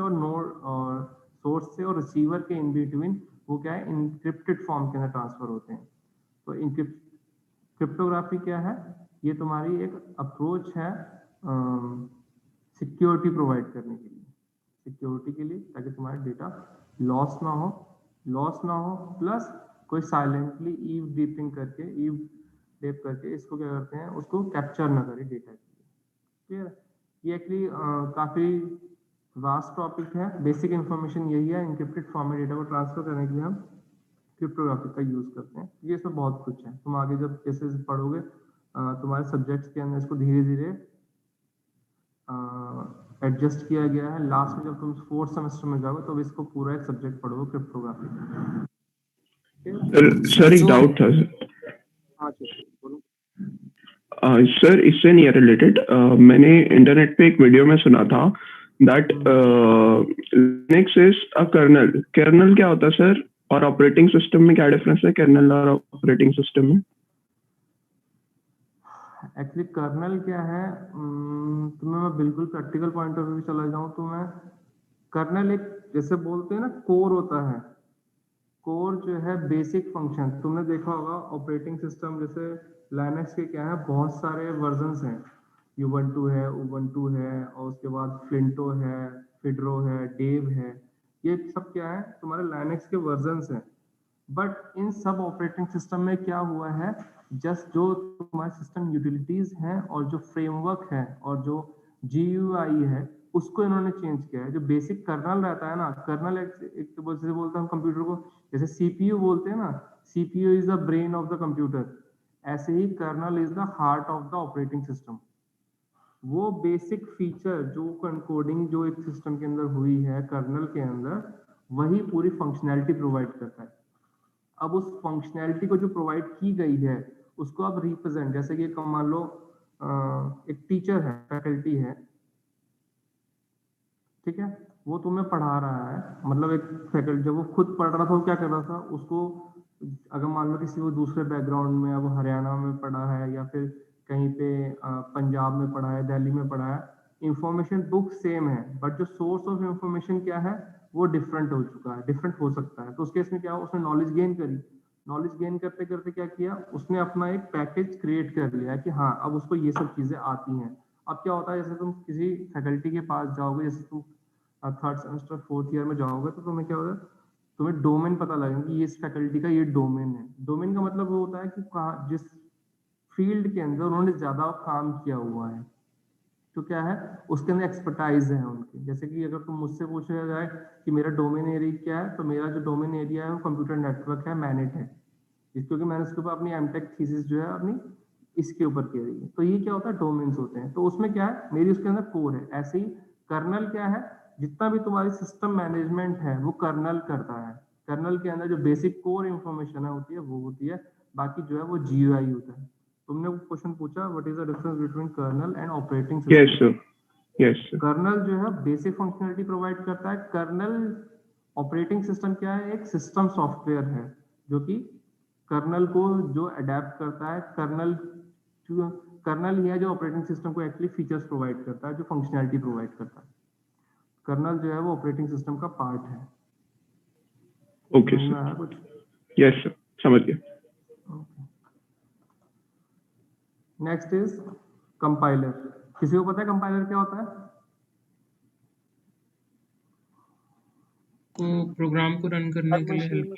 Speaker 1: से और रिसीवर के इन बिटवीन वो क्या है, इंक्रिप्टेड फॉर्म के अंदर ट्रांसफर होते हैं। तो क्रिप्टोग्राफी क्या है, ये तुम्हारी एक अप्रोच है सिक्योरिटी प्रोवाइड करने के लिए, ताकि तुम्हारा डेटा लॉस ना हो, प्लस कोई साइलेंटली ईव डीपिंग करके इसको क्या करते हैं, उसको कैप्चर ना करे डेटा के लिए। ये एक्चुअली काफी वास्ट टॉपिक है। बेसिक इन्फॉर्मेशन यही है, इंक्रिप्टेड फॉर्म में डेटा को ट्रांसफर करने के लिए हम क्रिप्टोग्राफी का यूज करते हैं। ये इसमें बहुत कुछ है, तुम आगे जब जैसे पढ़ोगे तुम्हारे सब्जेक्ट्स के अंदर इसको धीरे धीरे एडजस्ट किया गया है। लास्ट में जब तुम 4th सेमेस्टर में जाओगे तो इसको पूरा एक सब्जेक्ट पढ़ोगे क्रिप्टोग्राफी।
Speaker 2: सर एक डाउट था सर।
Speaker 1: हाँ बोलो।
Speaker 2: सर इससे नहीं रिलेटेड, मैंने इंटरनेट पे एक वीडियो में सुना था that Linux is a kernel क्या होता है सर, और ऑपरेटिंग सिस्टम में क्या डिफरेंस है कर्नल और ऑपरेटिंग सिस्टम में?
Speaker 1: एक्चुअली कर्नल क्या है, तुम्हें मैं बिल्कुल प्रैक्टिकल पॉइंट ऑफ व्यू चला जाऊं तो मैं कर्नल एक जैसे बोलते हैं ना कोर होता है, कोर जो है बेसिक फंक्शन। तुमने देखा होगा ऑपरेटिंग सिस्टम जैसे लाइनक्स के क्या है, बहुत सारे वर्जन्स हैं, यूबंटू है, उबंटू है, और उसके बाद फ्लिंटो है, फिडरो है, डेव है, ये सब क्या है तुम्हारे लाइनक्स के वर्जन्स हैं। बट इन सब ऑपरेटिंग सिस्टम में क्या हुआ है, जस्ट जो तुम्हारे सिस्टम यूटिलिटीज हैं और जो फ्रेमवर्क है और जो GUI है उसको इन्होंने चेंज किया है। जो बेसिक कर्नल रहता है ना, कर्नल एक तो जैसे बोलते हैं हम कंप्यूटर को, जैसे CPU बोलते हैं ना, CPU is the brain of the computer, ऐसे ही kernel is the heart of the operating system. वो बेसिक फीचर जो कोडिंग जो एक सिस्टम के अंदर हुई है कर्नल के अंदर, वही पूरी फंक्शनैलिटी प्रोवाइड करता है। अब उस फंक्शनैलिटी को जो प्रोवाइड की गई है उसको आप रिप्रेजेंट, जैसे कि मान लो एक टीचर है, फैकल्टी है, ठीक है, वो तुम्हें पढ़ा रहा है, मतलब एक फैकल्टी जब वो खुद पढ़ रहा था वो क्या कर रहा था, उसको अगर मान लो किसी वो दूसरे बैकग्राउंड में, अब हरियाणा में पढ़ा है या फिर कहीं पे पंजाब में पढ़ा है, दिल्ली में पढ़ा है, इंफॉर्मेशन बुक सेम है बट जो सोर्स ऑफ इंफॉर्मेशन क्या है वो डिफरेंट हो चुका है, डिफरेंट हो सकता है। तो उस केस में क्या हुआ, उसने नॉलेज गेन करी, नॉलेज गेन करते करते क्या किया, उसने अपना एक पैकेज क्रिएट कर लिया कि हाँ अब उसको ये सब चीजें आती हैं। अब क्या होता है, जैसे तुम किसी फैकल्टी के पास जाओगे, जैसे तुम 3rd सेमेस्टर 4th ईयर में जाओगे तो तुम्हें क्या होगा, तुम्हें डोमेन पता लगेगा कि ये इस फैकल्टी का ये डोमेन है। डोमेन का मतलब वो होता है कि जिस फील्ड के अंदर उन्होंने ज्यादा काम किया हुआ है, तो क्या है उसके अंदर एक्सपर्टाइज है उनकी। जैसे कि अगर तुम मुझसे पूछा जाए कि मेरा डोमेन एरिया क्या है, तो मेरा जो डोमेन एरिया है वो कंप्यूटर नेटवर्क है, मैनेट है, क्योंकि मैंने उसके ऊपर अपनी एमटेक थीसिस जो है अपनी इसके ऊपर की रही है। तो ये क्या होता है, डोमेन्स होते हैं, तो उसमें क्या है मेरी उसके अंदर कोर है। ऐसे ही कर्नल क्या है, जितना भी तुम्हारी सिस्टम मैनेजमेंट है वो कर्नल करता है। कर्नल के अंदर जो बेसिक कोर इंफॉर्मेशन है होती है वो होती है, बाकी जो है वो GUI होता है। तुमने वो क्वेश्चन पूछा what is the difference between kernel and operating system.
Speaker 2: Yes sir.
Speaker 1: Kernel जो है बेसिक फंक्शनलिटी प्रोवाइड करता है। कर्नल ऑपरेटिंग सिस्टम क्या है, एक सिस्टम सॉफ्टवेयर है जो कि कर्नल को जो अडेप्ट करता है। कर्नल ही है जो ऑपरेटिंग सिस्टम को एक्चुअली फीचर्स प्रोवाइड करता है, जो फंक्शनैलिटी प्रोवाइड करता है। कर्नल जो है वो ऑपरेटिंग सिस्टम का पार्ट है।
Speaker 2: ओके सर, यस सर, समझ गया।
Speaker 1: Next is compiler. किसी को पता है कंपाइलर क्या होता है?
Speaker 9: प्रोग्राम को रन करने के लिए हेल्प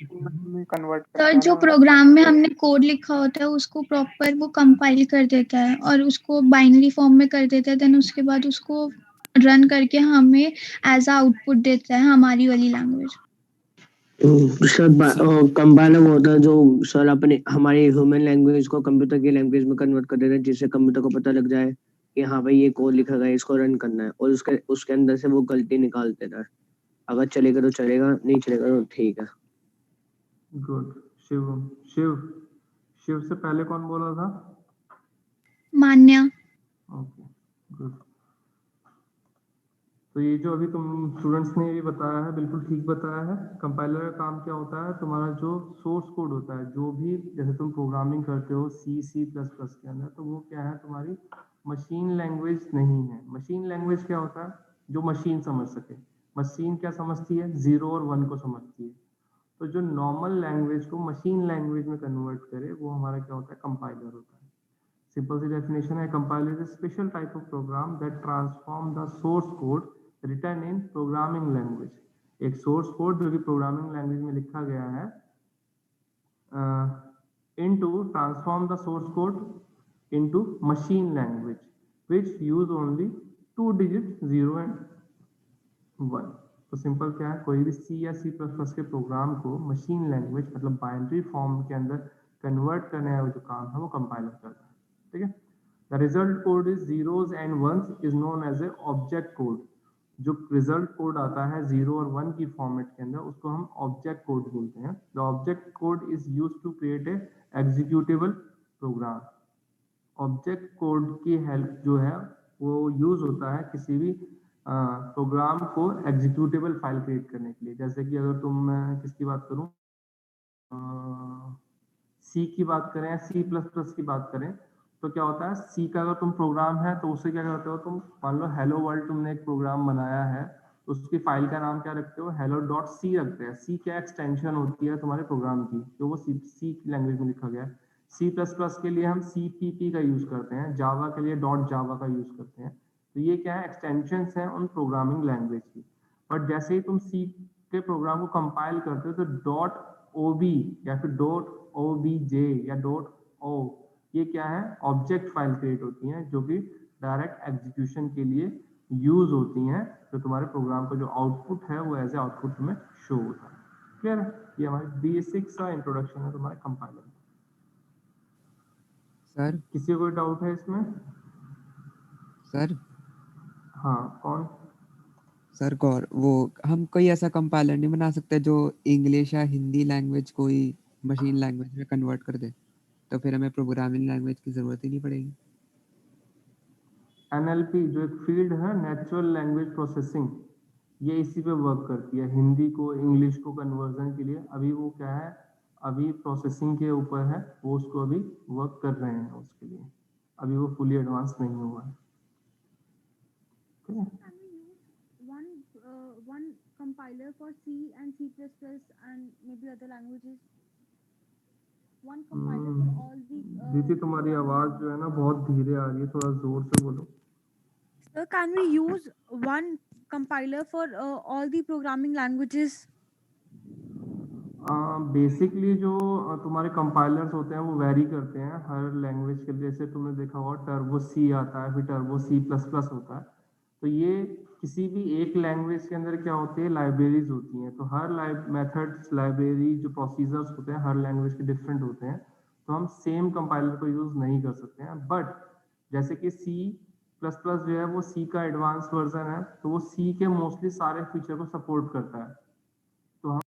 Speaker 9: करता
Speaker 5: सर जो प्रोग्राम में हमने कोड लिखा होता है उसको प्रॉपर वो कंपाइल कर देता है और उसको बाइनरी फॉर्म में कर देता है, देन उसके बाद उसको रन करके हमें एज आउटपुट देता है हमारी वाली लैंग्वेज।
Speaker 8: सर कंपाइलर वो होता है जो सर अपने हमारी ह्यूमन लैंग्वेज को कंप्यूटर की लैंग्वेज में कन्वर्ट कर देता है, जिससे कंप्यूटर को पता लग जाए कि हाँ भाई ये कोड लिखा गया है, इसको रन करना है, और उसके अंदर से वो गलती निकाल देता है। अगर चलेगा तो चलेगा, नहीं चलेगा तो ठीक है।
Speaker 1: गुड। शिव से पहले कौन बोला था?
Speaker 5: मान्या।
Speaker 1: Okay good. तो ये जो अभी तुम स्टूडेंट्स ने ये बताया है बिल्कुल ठीक बताया है। कंपाइलर का काम क्या होता है, तुम्हारा जो सोर्स कोड होता है, जो भी जैसे तुम प्रोग्रामिंग करते हो सी प्लस प्लस के अंदर, तो वो क्या है, तुम्हारी मशीन लैंग्वेज नहीं है। मशीन लैंग्वेज क्या होता है, जो मशीन समझ सके। मशीन क्या समझती है, 0 और 1 को समझती है। तो जो नॉर्मल लैंग्वेज को मशीन लैंग्वेज में कन्वर्ट करे, वो हमारा क्या होता है, कंपाइलर होता है। सिंपल सी डेफिनेशन है, compiler is a special type of program that transform the source code written in programming language। एक सोर्स कोड जो कि प्रोग्रामिंग लैंग्वेज में लिखा गया है, into transform the source code into machine language which use only 2 digits 0 and 1। तो सिंपल क्या है, कोई भी सी या सी प्लस प्लस के प्रोग्राम को मशीन लैंग्वेज मतलब बाइनरी फॉर्म के अंदर कन्वर्ट करने का जो काम है वो कंपाइलर करता है। ठीक है। The result code is zeros and ones is known as a object code. जो रिजल्ट कोड आता है 0 और 1 की फॉर्मेट के अंदर, उसको हम ऑब्जेक्ट कोड बोलते हैं। The object code is used to create a executable program. Object code की हेल्प जो है वो यूज होता है किसी भी प्रोग्राम को एग्जीक्यूटेबल फाइल क्रिएट करने के लिए। जैसे कि अगर तुम किसकी बात करूं, सी की बात करें या सी प्लस प्लस की बात करें, तो क्या होता है, सी का अगर तुम प्रोग्राम है तो उससे क्या करते हो, तुम मान लो हेलो वर्ल्ड तुमने एक प्रोग्राम बनाया है, तो उसकी फाइल का नाम क्या रखते हो, हेलो डॉट सी रखते हैं। सी क्या एक्सटेंशन होती है तुम्हारे प्रोग्राम की, जो वो सी की लैंग्वेज में लिखा गया है। सी प्लस प्लस के लिए हम CPP का यूज करते हैं, जावा के लिए डॉट जावा का यूज करते हैं। तो ये क्या है, एक्सटेंशन है उन प्रोग्रामिंग लैंग्वेज की। बट जैसे ही तुम सी के प्रोग्राम को कंपाइल करते हो तो डॉट OB या फिर डॉट OBJ या डॉट O, ये क्या है, ऑब्जेक्ट फाइल क्रिएट होती हैं जो कि डायरेक्ट एग्जीक्यूशन के लिए यूज होती हैं। तो तुम्हारे प्रोग्राम का जो आउटपुट है वो एज ए आउटपुट में शो होता है। क्लियर है, ये हमारी बेसिक सा इंट्रोडक्शन है तुम्हारे कंपाइलर।
Speaker 10: सर
Speaker 1: किसी को कोई डाउट है इसमें?
Speaker 10: सर
Speaker 1: हाँ, कौन?
Speaker 10: सर गौर वो हम कोई ऐसा कंपाइलर नहीं बना सकते जो इंग्लिश या हिंदी लैंग्वेज कोई मशीन लैंग्वेज में कन्वर्ट कर दे, तो फिर हमें प्रोग्रामिंग लैंग्वेज की जरूरत ही नहीं पड़ेगी।
Speaker 1: NLP जो एक फील्ड है, नेचुरल लैंग्वेज प्रोसेसिंग, ये इसी पे वर्क करती है, हिंदी को इंग्लिश को कन्वर्जन के लिए। अभी वो क्या है, अभी प्रोसेसिंग के ऊपर है, वो उसको अभी वर्क कर रहे हैं उसके लिए, अभी वो फुली एडवांस नहीं हुआ है। ठीक है।
Speaker 4: One compiler for C and C++ and maybe other languages. One compiler for all the.
Speaker 1: दीदी तुम्हारी आवाज जो है ना बहुत धीरे आ रही है, थोड़ा जोर से बोलो।
Speaker 4: Can we use one compiler for all the programming languages?
Speaker 1: Basically जो तुम्हारे कंपाइलर्स होते हैं वो वेरी करते हैं हर लैंग्वेज के लिए। जैसे तुमने देखा होगा टर्बो सी आता है, फिर टर्बो C प्लस प्लस होता है। तो ये किसी भी एक लैंग्वेज के अंदर क्या होती है, लाइब्रेरीज होती हैं। तो हर मेथड्स, लाइब्रेरी, जो प्रोसीजर्स होते हैं हर लैंग्वेज के डिफरेंट होते हैं। तो हम सेम कंपाइलर को यूज नहीं कर सकते हैं। बट जैसे कि C प्लस प्लस जो है वो C का एडवांस वर्जन है, तो वो C के मोस्टली सारे फीचर को सपोर्ट करता है। तो हम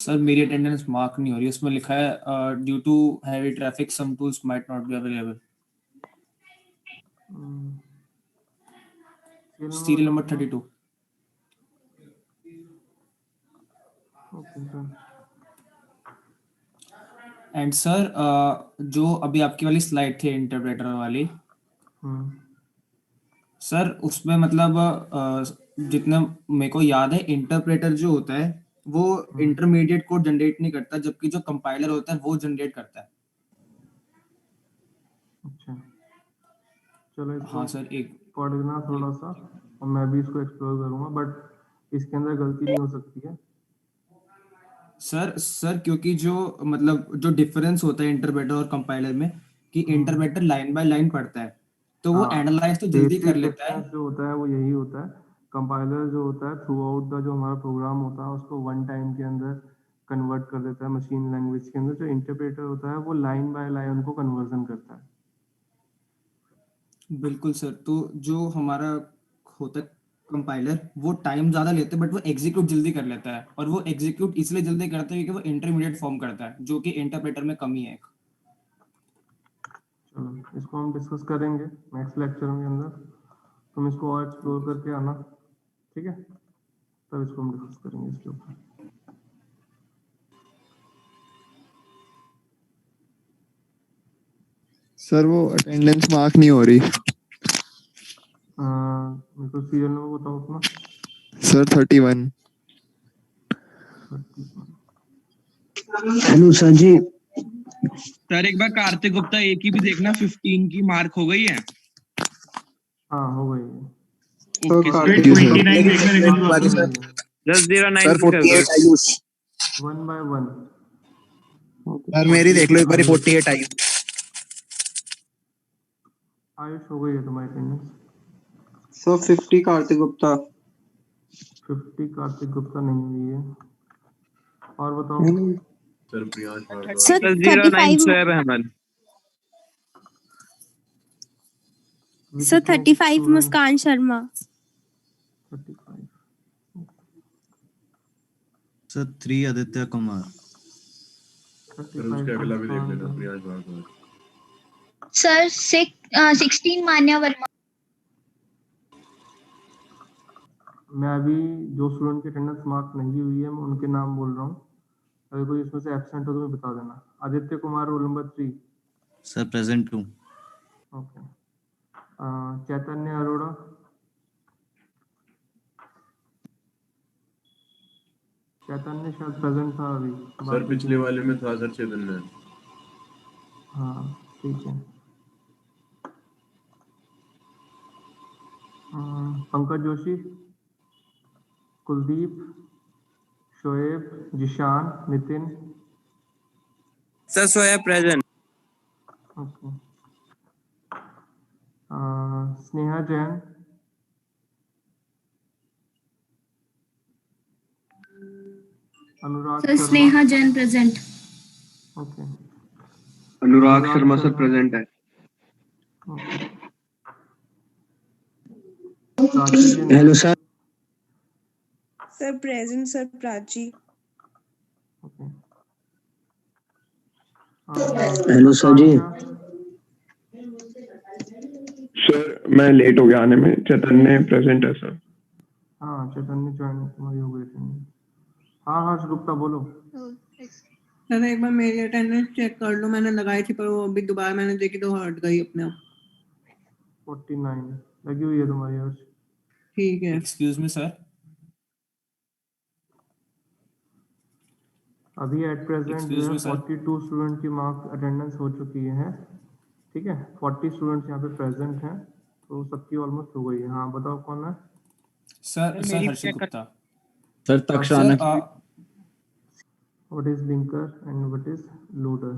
Speaker 6: सर मेरी अटेंडेंस मार्क नहीं हो रही, उसमें लिखा है due to heavy traffic some tools might not be available. Serial number 32।
Speaker 1: Okay sir.
Speaker 6: And sir जो अभी आपकी वाली स्लाइड थी इंटरप्रेटर वाली, सर उसमें मतलब जितना मेरे को याद है इंटरप्रेटर जो होता है वो इंटरमीडिएट कोड जनरेट नहीं करता, जबकि जो कंपाइलर होता है वो जनरेट करता है।
Speaker 1: अच्छा चलो इसको
Speaker 6: हाँ सर एक
Speaker 1: पढ़ना थोड़ा सा और मैं भी इसको एक्सप्लोर करूंगा, बट इसके अंदर गलती नहीं हो सकती है।
Speaker 6: सर क्योंकि जो मतलब जो डिफरेंस होता है इंटरप्रेटर और कंपाइलर में कि इंटरप्रेटर लाइन बाय लाइन पढ़ता है तो वो एनालाइज तो जल्दी कर लेता है।
Speaker 1: डिफरेंस जो होता है वो यही होता है। कंपाइलर जो होता है थ्रू आउट द जो हमारा प्रोग्राम होता है उसको वन टाइम के अंदर कन्वर्ट कर देता है मशीन लैंग्वेज के अंदर। जो इंटरप्रेटर होता है वो लाइन बाय लाइन उनको कन्वर्जन करता है।
Speaker 6: बिल्कुल सर, तो जो हमारा होता है कंपाइलर वो टाइम ज्यादा लेता है बट वो एग्जीक्यूट जल्दी कर लेता है, और वो एग्जीक्यूट इसलिए जल्दी करता है क्योंकि वो इंटरमीडिएट फॉर्म करता है, जो कि इंटरप्रेटर में कमी है।
Speaker 1: चलो इसको हम डिस्कस करेंगे नेक्स्ट लेक्चर के अंदर। तुम इसको और एक्सप्लोर करके आना, ठीक है? तब इसको हम डिस्कस करेंगे इसके ऊपर।
Speaker 11: सर वो अटेंडेंस मार्क नहीं हो रही।
Speaker 1: मेरे को सीरियल नंबर बताओ अपना।
Speaker 11: Sir 31।
Speaker 8: Hello sir ji.
Speaker 12: Sir एक बार कार्तिक गुप्ता एक ही भी देखना, 15 की मार्क हो गई है।
Speaker 1: हाँ हो गई है।
Speaker 12: Okay sir.
Speaker 11: 29
Speaker 13: just 09
Speaker 11: sir 48 Ayush.
Speaker 1: 1 by 1।
Speaker 11: Sir मेरी देख लो एक बार 48 आई।
Speaker 1: आयुष हो गई है तुम्हारी अटेंडेंस।
Speaker 9: सर 50 कार्तिक गुप्ता।
Speaker 1: 50 कार्तिक गुप्ता नहीं हुई है। और बताओ।
Speaker 13: Sir Priyansh Bhardwaj.
Speaker 4: Sir
Speaker 13: 09 Shoaib Ahmed.
Speaker 4: Sir 35 Muskan Sharma.
Speaker 1: 35
Speaker 3: sir 3 Aditya Kumar.
Speaker 13: Sir उसके अगला भी देख लेना, प्रियांश भारद्वाज।
Speaker 5: सर 16 मान्या वर्मा।
Speaker 1: मैं अभी जो स्टूडेंट की अटेंडेंस मार्क नहीं हुई है मैं उनके नाम बोल रहा हूँ। अगर कोई इसमें से एब्सेंट हो तो मैं बता देना। Aditya Kumar roll number 3।
Speaker 3: Sir present 2।
Speaker 1: Okay. Chaitanya Arora. Chaitanya शायद प्रेजेंट था अभी।
Speaker 13: सर पिछले वाले में था सर चैतन्य।
Speaker 1: हाँ ठीक है। Pankaj Joshi, Kuldeep, Shoaib, Zeeshan, Nitin.
Speaker 13: Sir Shoaib present.
Speaker 1: Okay. Sneha Jain. Anurag
Speaker 5: sir Sneha Jain present.
Speaker 1: Okay.
Speaker 2: Anurag Sharma sir present है।
Speaker 8: Hello sir.
Speaker 4: Sir present sir Prachi.
Speaker 8: Hello sir ji.
Speaker 2: Sir मैं लेट हो गया आने में। चैतन्य प्रेजेंट है सर।
Speaker 1: हाँ चैतन्य ज्वाइन तुम्हारी हो गई थी। हाँ हर्ष गुप्ता बोलो।
Speaker 14: सर एक बार मेरी अटेंडेंस चेक कर लो, मैंने लगाई थी पर वो अभी दोबारा मैंने देखी तो हट गई अपने आप।
Speaker 1: 49 लगी हुई है तुम्हारी हर्ष।
Speaker 14: ठीक है।
Speaker 6: Excuse me sir.
Speaker 1: अभी एट प्रेजेंट जो है 42 स्टूडेंट की मार्क अटेंडेंस हो चुकी है। ठीक है 40 स्टूडेंट्स यहाँ पे प्रेजेंट हैं तो सबकी ऑलमोस्ट हो गई है। हाँ बताओ कौन है।
Speaker 6: Sir Harshit Gupta.
Speaker 15: Sir Takshana.
Speaker 1: What is linker and what is loader.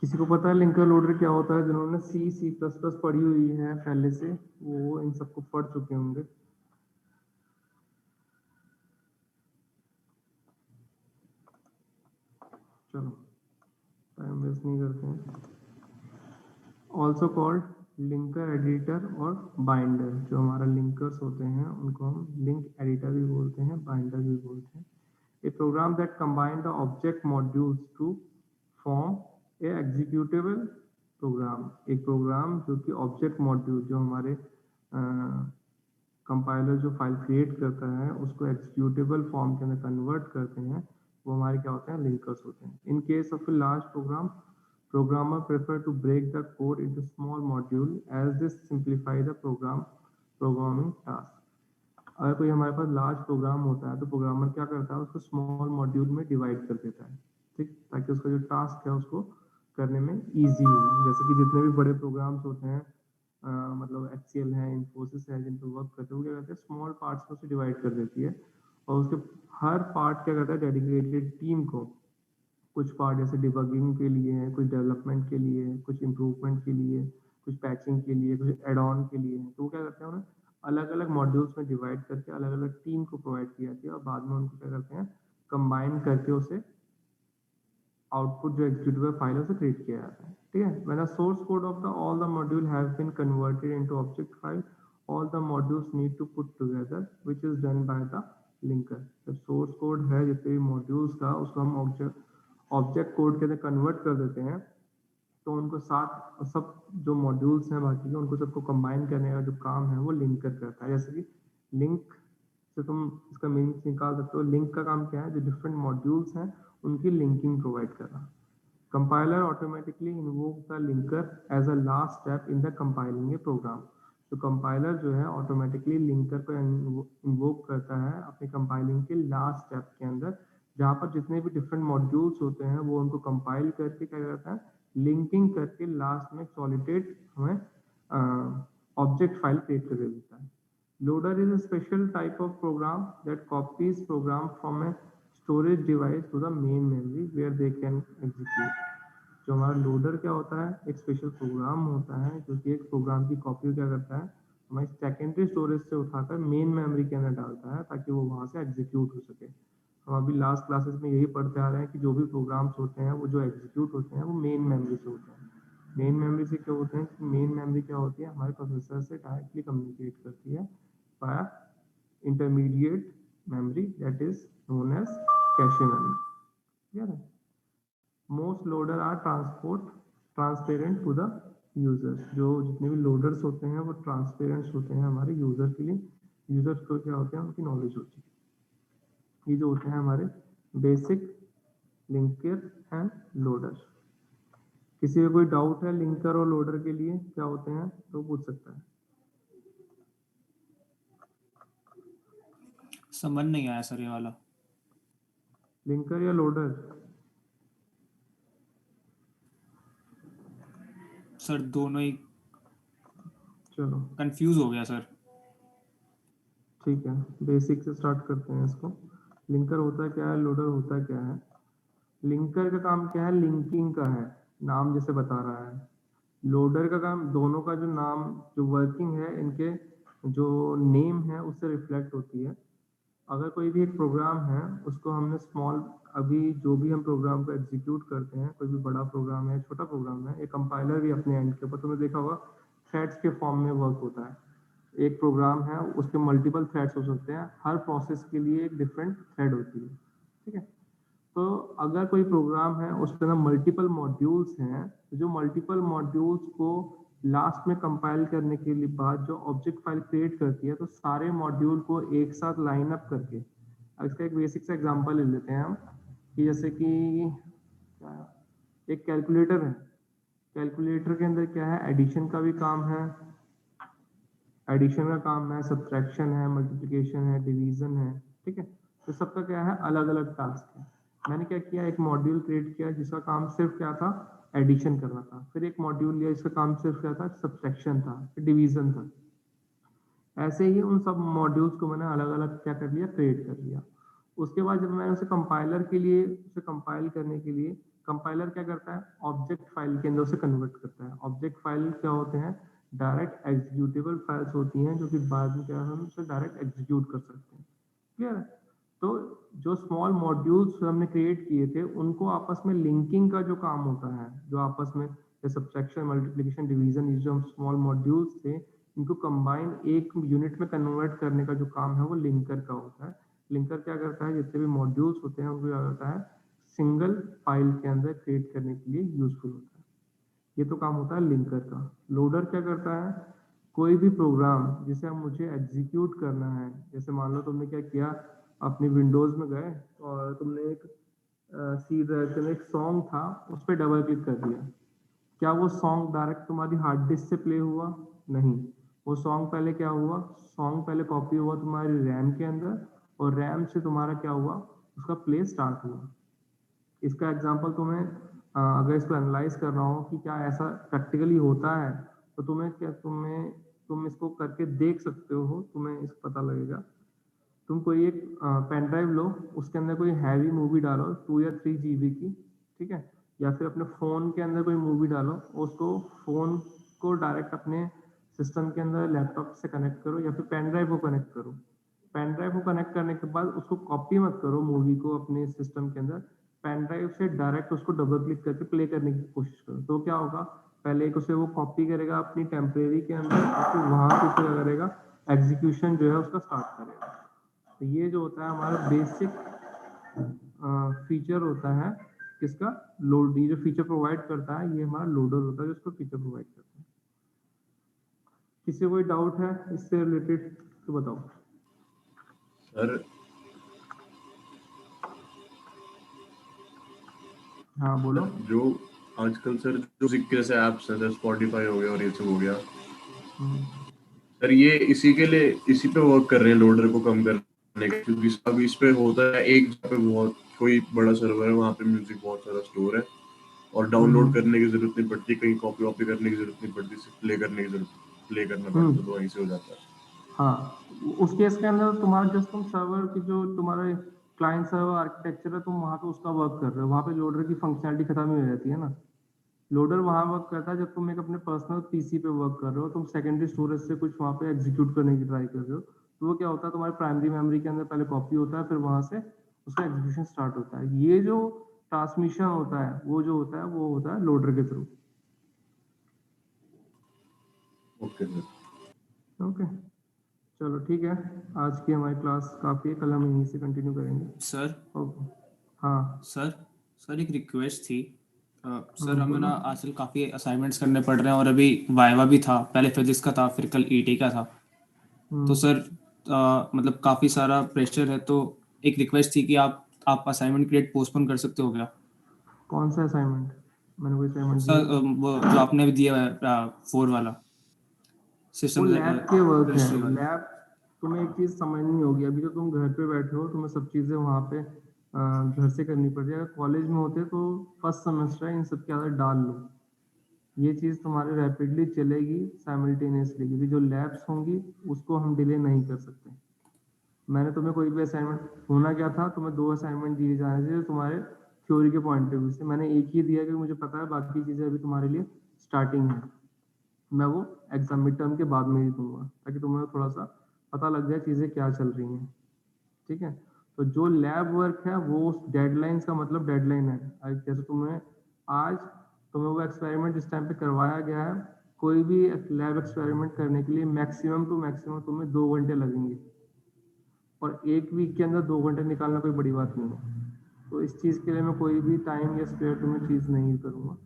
Speaker 1: किसी को पता है लिंकर लोडर क्या होता है? जिन्होंने C++ पढ़ी हुई है पहले से वो इन सबको पढ़ चुके होंगे। चलो टाइम वेस्ट नहीं करते हैं। ऑल्सो कॉल्ड लिंकर एडिटर और बाइंडर। जो हमारा लिंकर्स होते हैं उनको हम लिंक एडिटर भी बोलते हैं, बाइंडर भी बोलते हैं। A program that combine the object modules to form a executable program. एक प्रोग्राम जो कि ऑब्जेक्ट मॉड्यूल, जो हमारे कंपाइलर जो फाइल क्रिएट करता है उसको एग्जीक्यूटेबल फॉर्म के अंदर कन्वर्ट करते हैं, वो हमारे क्या होते हैं, लिंकर्स होते हैं। In case of a large program, programmer prefer to break the code into small module as this simplify the programming task। अगर कोई हमारे पास लार्ज प्रोग्राम होता है तो प्रोग्रामर क्या करता है, उसको स्मॉल मॉड्यूल में डिवाइड कर देता है, ठीक, ताकि उसका जो टास्क है उसको करने में इजी हो। जैसे कि जितने भी बड़े प्रोग्राम्स होते हैं, मतलब HCL है, इन्फोसिस है, जिन पर वर्क करते हैं, वो क्या करते हैं, स्मॉल पार्ट्स में उसे डिवाइड कर देती है और उसके हर पार्ट क्या करता है, डेडिकेटेड टीम को, कुछ पार्ट जैसे डिबगिंग के लिए है, कुछ डेवलपमेंट के लिए, कुछ इम्प्रूवमेंट के लिए, कुछ पैचिंग के लिए, कुछ एड ऑन के लिए, तो वो क्या करते हैं, उन्हें अलग अलग मॉड्यूल्स में डिवाइड करके अलग अलग टीम को प्रोवाइड किया जाती है और बाद में उनको क्या करते हैं, कंबाइन करके उसे आउटपुट जो एग्जीक्यूटेबल फाइल है उसे क्रिएट किया जाता है, ठीक है। When the source code of the all the module have been converted into object file, all the modules need to put together which is done by the linker. जब सोर्स कोड है जितने भी मॉड्यूल्स का, उसको हम ऑब्जेक्ट कोड के अंदर कन्वर्ट कर देते हैं, तो उनको साथ सब जो मॉड्यूल्स हैं बाकी के, उनको सबको कंबाइन करने का जो काम है वो लिंकर करता है। जैसे कि लिंक से तुम इसका मीनिंग निकाल सकते हो, लिंक का काम क्या है, जो डिफरेंट मॉड्यूल्स हैं उनकी लिंकिंग प्रोवाइड करना। Compiler automatically invoke the linker as a last step in the compiling a program. तो कंपाइलर जो है ऑटोमेटिकली लिंकर को इन्वोक करता है अपने कंपाइलिंग के लास्ट स्टेप के अंदर, जहाँ पर जितने भी डिफरेंट मॉड्यूल्स होते हैं वो उनको कंपाइल करके क्या करता है, लिंकिंग करके लास्ट में सॉलिडेड हमें ऑब्जेक्ट फाइल क्रिएट कर देता है। Loader is a special type of program that copies program from a storage device to the main memory where they can execute. जो हमारा लोडर क्या होता है, एक स्पेशल प्रोग्राम होता है जो कि एक प्रोग्राम की कॉपी क्या करता है, हमारी सेकेंडरी स्टोरेज से उठाकर मेन मेमोरी के अंदर डालता है ताकि वो वहाँ से एग्जीक्यूट हो सके। हम अभी लास्ट क्लासेस में यही पढ़ते आ रहे हैं कि जो भी प्रोग्राम्स होते हैं वो जो एग्जीक्यूट होते हैं वो मेन मेमोरी से होते हैं। मेन मेमोरी से क्या होते हैं कि मेन मेमोरी क्या होती है, हमारे प्रोसेसर से डायरेक्टली कम्युनिकेट करती है by intermediate memory that is known as cache memory, clear है। Most loader are transparent to the users. जो जितने भी लोडर्स होते हैं वो ट्रांसपेरेंट होते हैं हमारे यूजर के लिए। यूजर्स को क्या होते हैं, उनकी नॉलेज होती है। ये जो होते हैं हमारे बेसिक लिंकर एंड लोडर। किसी को कोई डाउट है लिंकर और लोडर के लिए क्या होते हैं तो पूछ सकता है।
Speaker 6: समझ नहीं आया सर ये वाला।
Speaker 1: लिंकर या लोडर?
Speaker 6: सर दोनों ही,
Speaker 1: चलो
Speaker 6: कंफ्यूज हो गया सर।
Speaker 1: ठीक है, बेसिक से स्टार्ट करते हैं इसको। लिंकर होता क्या है, लोडर होता क्या है। लिंकर का काम क्या है, लिंकिंग का है, नाम जैसे बता रहा है। लोडर का काम, दोनों का जो नाम, जो वर्किंग है, इनके जो नेम है उससे रिफ्लेक्ट होती है। अगर कोई भी एक प्रोग्राम है उसको हमने स्मॉल, अभी जो भी हम प्रोग्राम को एग्जीक्यूट करते हैं, कोई भी बड़ा प्रोग्राम है, छोटा प्रोग्राम है, एक कंपाइलर भी अपने एंड के ऊपर, तुमने देखा होगा थ्रेड्स के फॉर्म में वर्क होता है। एक प्रोग्राम है उसके मल्टीपल थ्रेड्स हो सकते हैं, हर प्रोसेस के लिए एक डिफरेंट थ्रेड होती है, ठीक है। तो अगर कोई प्रोग्राम है उसके अंदर मल्टीपल मॉड्यूल्स हैं, तो जो मल्टीपल मॉड्यूल्स को लास्ट में कंपाइल करने के लिए बाद जो ऑब्जेक्ट फाइल क्रिएट करती है, तो सारे मॉड्यूल को एक साथ लाइन अप करके, इसका एक बेसिक सा एग्जांपल ले लेते हैं हम कि जैसे कि एक कैलकुलेटर है। कैलकुलेटर के अंदर क्या है, एडिशन का भी काम है, एडिशन का काम है, सब्ट्रैक्शन है, मल्टीप्लिकेशन है, डिवीजन है, ठीक है। तो सबका क्या है, अलग अलग टास्क है। मैंने क्या किया, एक मॉड्यूल क्रिएट किया जिसका काम सिर्फ क्या था, एडिशन करना था। फिर एक मॉड्यूल लिया जिसका काम सिर्फ क्या था, सब्ट्रैक्शन था, फिर डिवीजन था। ऐसे ही उन सब मॉड्यूल्स को मैंने अलग अलग क्या कर लिया, क्रिएट कर लिया। उसके बाद जब मैं उसे कंपाइलर के लिए, उसे कंपाइल करने के लिए, कंपाइलर क्या करता है, ऑब्जेक्ट फाइल के अंदर उसे कन्वर्ट करता है। ऑब्जेक्ट फाइल क्या होते हैं, डायरेक्ट एग्जीक्यूटेबल फाइल्स होती हैं, जो कि बाद में क्या हम उसे डायरेक्ट एग्जीक्यूट कर सकते हैं, क्लियर है। तो जो स्मॉल मॉड्यूल्स हमने क्रिएट किए थे, उनको आपस में लिंकिंग का जो काम होता है, जो आपस में या सब्ट्रैक्शन, मल्टीप्लिकेशन, डिवीजन, ये जो हम स्मॉल मॉड्यूल्स थे इनको कंबाइन एक यूनिट में कन्वर्ट करने का जो काम है वो लिंकर का होता है। लिंकर क्या करता है, जितने भी मॉड्यूल्स होते हैं उनको क्या करता है, सिंगल फाइल के अंदर क्रिएट करने के लिए यूजफुल होता है। ये तो काम होता है लिंकर का। लोडर क्या करता है, कोई भी प्रोग्राम जिसे मुझे एग्जीक्यूट करना है, जैसे मान लो तुमने क्या किया, अपनी विंडोज में गए और तुमने एक सी ड्राइव में एक सॉन्ग था उस पर डबल क्लिक कर दिया, क्या वो सॉन्ग डायरेक्ट तुम्हारी हार्ड डिस्क से प्ले हुआ? नहीं, वो सॉन्ग पहले क्या हुआ, सॉन्ग पहले कॉपी हुआ तुम्हारी रैम के अंदर और रैम से तुम्हारा क्या हुआ, उसका प्ले स्टार्ट हुआ। इसका एग्जांपल तुम्हें अगर इसको एनालाइज करना हो कि क्या ऐसा प्रैक्टिकली होता है तो तुम इसको करके देख सकते हो, तुम्हें इसको पता लगेगा। तुम कोई एक पेन ड्राइव लो, उसके अंदर कोई हैवी मूवी डालो 2 या 3 GB की, ठीक है, या फिर अपने फ़ोन के अंदर कोई मूवी डालो, उसको फ़ोन को डायरेक्ट अपने सिस्टम के अंदर लैपटॉप से कनेक्ट करो या फिर पेन ड्राइव को कनेक्ट करो। पेन ड्राइव को कनेक्ट करने के बाद उसको कॉपी मत करो मूवी को अपने सिस्टम के अंदर, पेन ड्राइव से डायरेक्ट उसको डबल क्लिक करके प्ले करने की कोशिश करो। तो क्या होगा, पहले एक उसे वो कॉपी करेगा अपनी टेम्परेरी के अंदर और फिर वहाँ से क्या करेगा, एग्जीक्यूशन जो है उसका स्टार्ट करेगा। तो ये जो होता है हमारा बेसिक फीचर होता है किसका, लोड। ये जो फीचर प्रोवाइड करता है ये हमारा लोडर होता है, जिसको फीचर प्रोवाइड करता है। किसी को कोई डाउट है इससे रिलेटेड तो बताओ
Speaker 13: सर।
Speaker 1: हाँ बोलो।
Speaker 13: जो आजकल सर जो जैसे ऐप्स है, स्पॉटिफाई हो गया और ये सब हो गया सर, ये इसी के लिए इसी पे वर्क कर रहे हैं लोडर को कम करने का, क्योंकि अब इस पे होता है एक जगह पे बहुत कोई बड़ा सर्वर है, वहाँ पे म्यूजिक बहुत सारा स्टोर है और डाउनलोड करने की जरूरत नहीं पड़ती, कहीं कॉपी करने की जरूरत नहीं पड़ती, सिर्फ प्ले करने की जरूरत, प्ले करना पड़ता है तो वहीं से हो जाता है।
Speaker 1: हाँ, उस केस के अंदर तुम्हारा जस्ट तुम सर्वर की जो तुम्हारे क्लाइंट सर्वर आर्किटेक्चर है, तुम वहाँ पे उसका वर्क कर रहे हो, वहाँ पे लोडर की फंक्शनलिटी खत्म ही हो जाती है ना। लोडर वहाँ वर्क करता है जब तुम एक अपने पर्सनल पीसी पे वर्क कर रहे हो, तुम सेकेंडरी स्टोरेज से कुछ वहाँ पे एग्जीक्यूट करने की ट्राई कर रहे हो, तो वो क्या होता है, तुम्हारे प्राइमरी मेमोरी के अंदर पहले कॉपी होता है, फिर वहाँ से उसका एग्जीक्यूशन स्टार्ट होता है। ये जो ट्रांसमिशन होता है वो जो होता है वो होता है लोडर के थ्रू।
Speaker 13: Okay sir.
Speaker 1: ओके चलो ठीक है, आज की हमारी क्लास काफ़ी है, कल हम यहीं से कंटिन्यू करेंगे।
Speaker 6: सर
Speaker 1: ओके हाँ
Speaker 6: सर एक रिक्वेस्ट थी। सर हमें ना आजकल काफ़ी असाइनमेंट्स करने पड़ रहे हैं और अभी वाइवा भी था, पहले फिजिक्स का था, फिर कल ईटी का था, तो सर मतलब काफ़ी सारा प्रेशर है, तो एक रिक्वेस्ट थी कि आप असाइनमेंट क्रिएट पोस्टपोन कर सकते हो क्या?
Speaker 1: कौन सा असाइनमेंट? मैंने कोई असाइनमेंट
Speaker 6: सर वो जो आपने भी दिया है 4 वाला सिस्टम,
Speaker 1: लैब के वर्क है। लैब तुम्हें एक चीज़ समझ नहीं होगी, अभी तो तुम घर पे बैठे हो, तुम्हें सब चीज़ें वहाँ पे घर से करनी पड़ जाएगा। कॉलेज में होते तो फर्स्ट सेमेस्टर है, इन सब के आदत डाल लो, ये चीज़ तुम्हारे रैपिडली चलेगी साइमल्टेनियसली, क्योंकि जो लैब्स होंगी उसको हम डिले नहीं कर सकते। मैंने तुम्हें कोई भी असाइनमेंट, होना क्या था, तुम्हें 2 असाइनमेंट दिए जाने थे तुम्हारे थ्योरी के पॉइंट ऑफ व्यू से, मैंने एक ही दिया क्योंकि मुझे पता है बाकी चीज़ें अभी तुम्हारे लिए स्टार्टिंग है, मैं वो एग्जाम मिड टर्म के बाद में ही दूंगा ताकि तुम्हें थोड़ा सा पता लग जाए चीज़ें क्या चल रही हैं, ठीक है। तो जो लैब वर्क है वो डेडलाइन का मतलब डेडलाइन है। जैसे तुम्हें आज तुम्हें वो एक्सपेरिमेंट जिस टाइम पे करवाया गया है, कोई भी लैब एक्सपेरिमेंट करने के लिए मैक्सिमम टू मैक्सिमम तुम्हें 2 घंटे लगेंगे और एक वीक के अंदर 2 घंटे निकालना कोई बड़ी बात नहीं है। तो इस चीज़ के लिए मैं कोई भी टाइम या स्पेयर तुम्हें चीज़ नहीं करूँगा।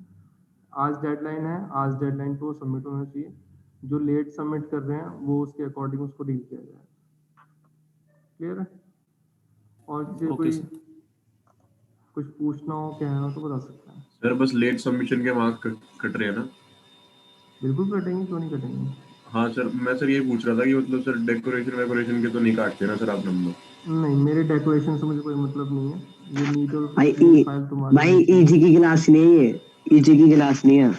Speaker 1: आज डेडलाइन है, आज डेडलाइन को सबमिट होना चाहिए, जो लेट सबमिट कर रहे हैं वो उसके अकॉर्डिंग उसको डील किया जाएगा। क्लियर है? और किसी कोई कुछ पूछना हो कहना हो तो बता सकता है।
Speaker 13: सर बस लेट सबमिशन के मार्क्स कट रहे हैं ना?
Speaker 1: बिल्कुल कटेंगे, क्यों नहीं कटेंगे।
Speaker 13: हाँ सर, मैं सर ये पूछ रहा था कि मतलब सर डेकोरेशन के तो नहीं काटते ना सर आप नंबर?
Speaker 1: नहीं, मेरे डेकोरेशन से मुझे कोई मतलब नहीं है, ये नीट और फाइल तुम्हारी
Speaker 8: भाई ईजी की क्लास नहीं है, ईजी की क्लास नहीं है,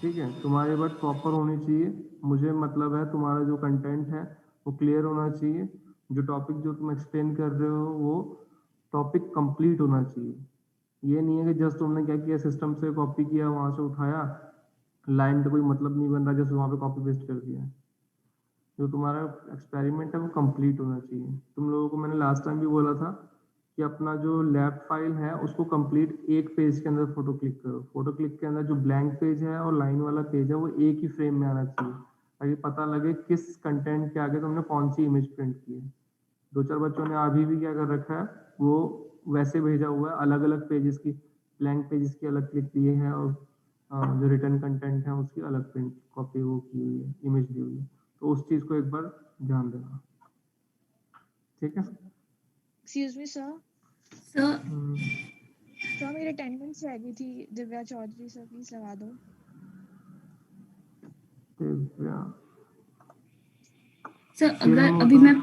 Speaker 1: ठीक है। तुम्हारी बात प्रॉपर होनी चाहिए, मुझे मतलब है तुम्हारा जो कंटेंट है वो क्लियर होना चाहिए, जो टॉपिक जो तुम एक्सप्लेन कर रहे हो वो टॉपिक कंप्लीट होना चाहिए। ये नहीं है कि जस्ट तुमने क्या किया, सिस्टम से कॉपी किया, वहाँ से उठाया, लाइन का कोई मतलब नहीं बन रहा, जस्ट वहाँ पे कॉपी पेस्ट कर दिया। जो तुम्हारा एक्सपेरिमेंट है वो कंप्लीट होना चाहिए। तुम लोगों को मैंने लास्ट टाइम भी बोला था कि अपना जो लैब फाइल है उसको कंप्लीट एक पेज के अंदर फोटो क्लिक करो। फोटो क्लिक के अंदर जो ब्लैंक पेज है और लाइन वाला पेज है वो एक ही फ्रेम में आना चाहिए, ताकि पता लगे किस कंटेंट के आगे तुमने कौन सी इमेज प्रिंट की है। 2-4 बच्चों ने अभी भी क्या कर रखा है, वो वैसे भेजा हुआ है, अलग अलग पेजेस की, ब्लैंक पेजेस की अलग क्लिक दिए हैं और जो रिटर्न कंटेंट है उसकी अलग प्रिंट कॉपी वो की हुई है, इमेज दी हुई है। तो उस चीज को एक बार ध्यान देना, ठीक है।
Speaker 16: Excuse me sir. सर मेरी अटेंडेंस रह गई थी, दिव्या चौधरी सर प्लीज लगा दो।
Speaker 1: दिव्या
Speaker 17: सर अगर अभी मैं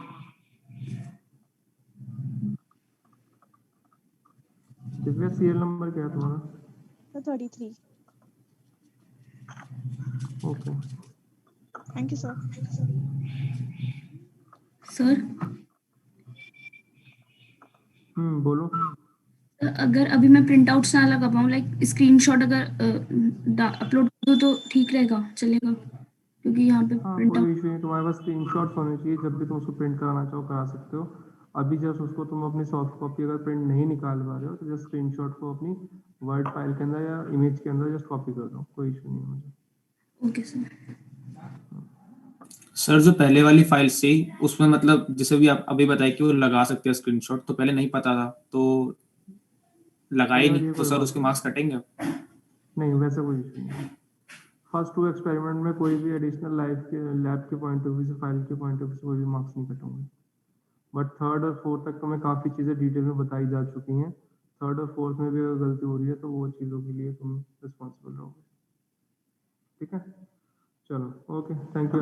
Speaker 1: दिव्या सीरियल नंबर क्या है तुम्हारा?
Speaker 16: Sir 33।
Speaker 1: Okay
Speaker 16: thank you sir.
Speaker 17: Sir
Speaker 1: बोलो।
Speaker 17: अगर अभी मैं प्रिंट आउट्स ना लगा पाऊँ, लाइक स्क्रीनशॉट अगर अपलोड कर दो तो ठीक रहेगा, चलेगा? क्योंकि यहाँ पे प्रिंट
Speaker 1: कोई
Speaker 17: आउट
Speaker 1: इशू नहीं, तुम्हारे पास स्क्रीनशॉट्स होने चाहिए, जब भी तुम उसको प्रिंट कराना चाहो करा सकते हो। अभी जस्ट उसको तुम अपनी सॉफ्ट कॉपी अगर प्रिंट नहीं निकाल पा रहे हो तो जस्ट स्क्रीनशॉट को अपनी वर्ड फाइल के अंदर या इमेज के अंदर जस्ट कॉपी कर दो, कोई इशू नहीं है मुझे।
Speaker 17: Okay sir.
Speaker 6: सर जो पहले वाली फाइल थी उसमें मतलब जैसे भी आप अभी बताए कि वो लगा सकते हैं स्क्रीनशॉट, तो पहले नहीं पता था तो लगाए नहीं, तो सर उसके मार्क्स कटेंगे?
Speaker 1: नहीं, वैसे कोई इशू नहीं। फर्स्ट 2 एक्सपेरिमेंट में कोई भी एडिशनल लैब के पॉइंट ऑफ व्यू से, फाइल के पॉइंट ऑफ व्यू से कोई भी मार्क्स नहीं कटेंगे। बट 3rd और 4th तक तो मैं काफ़ी चीज़ें डिटेल में बताई जा चुकी हैं। 3rd और 4th में भी अगर गलती हो रही है तो वो चीज़ों के लिए तुम रिस्पॉन्सिबल रहोगे, ठीक है। चलो ओके, थैंक यू।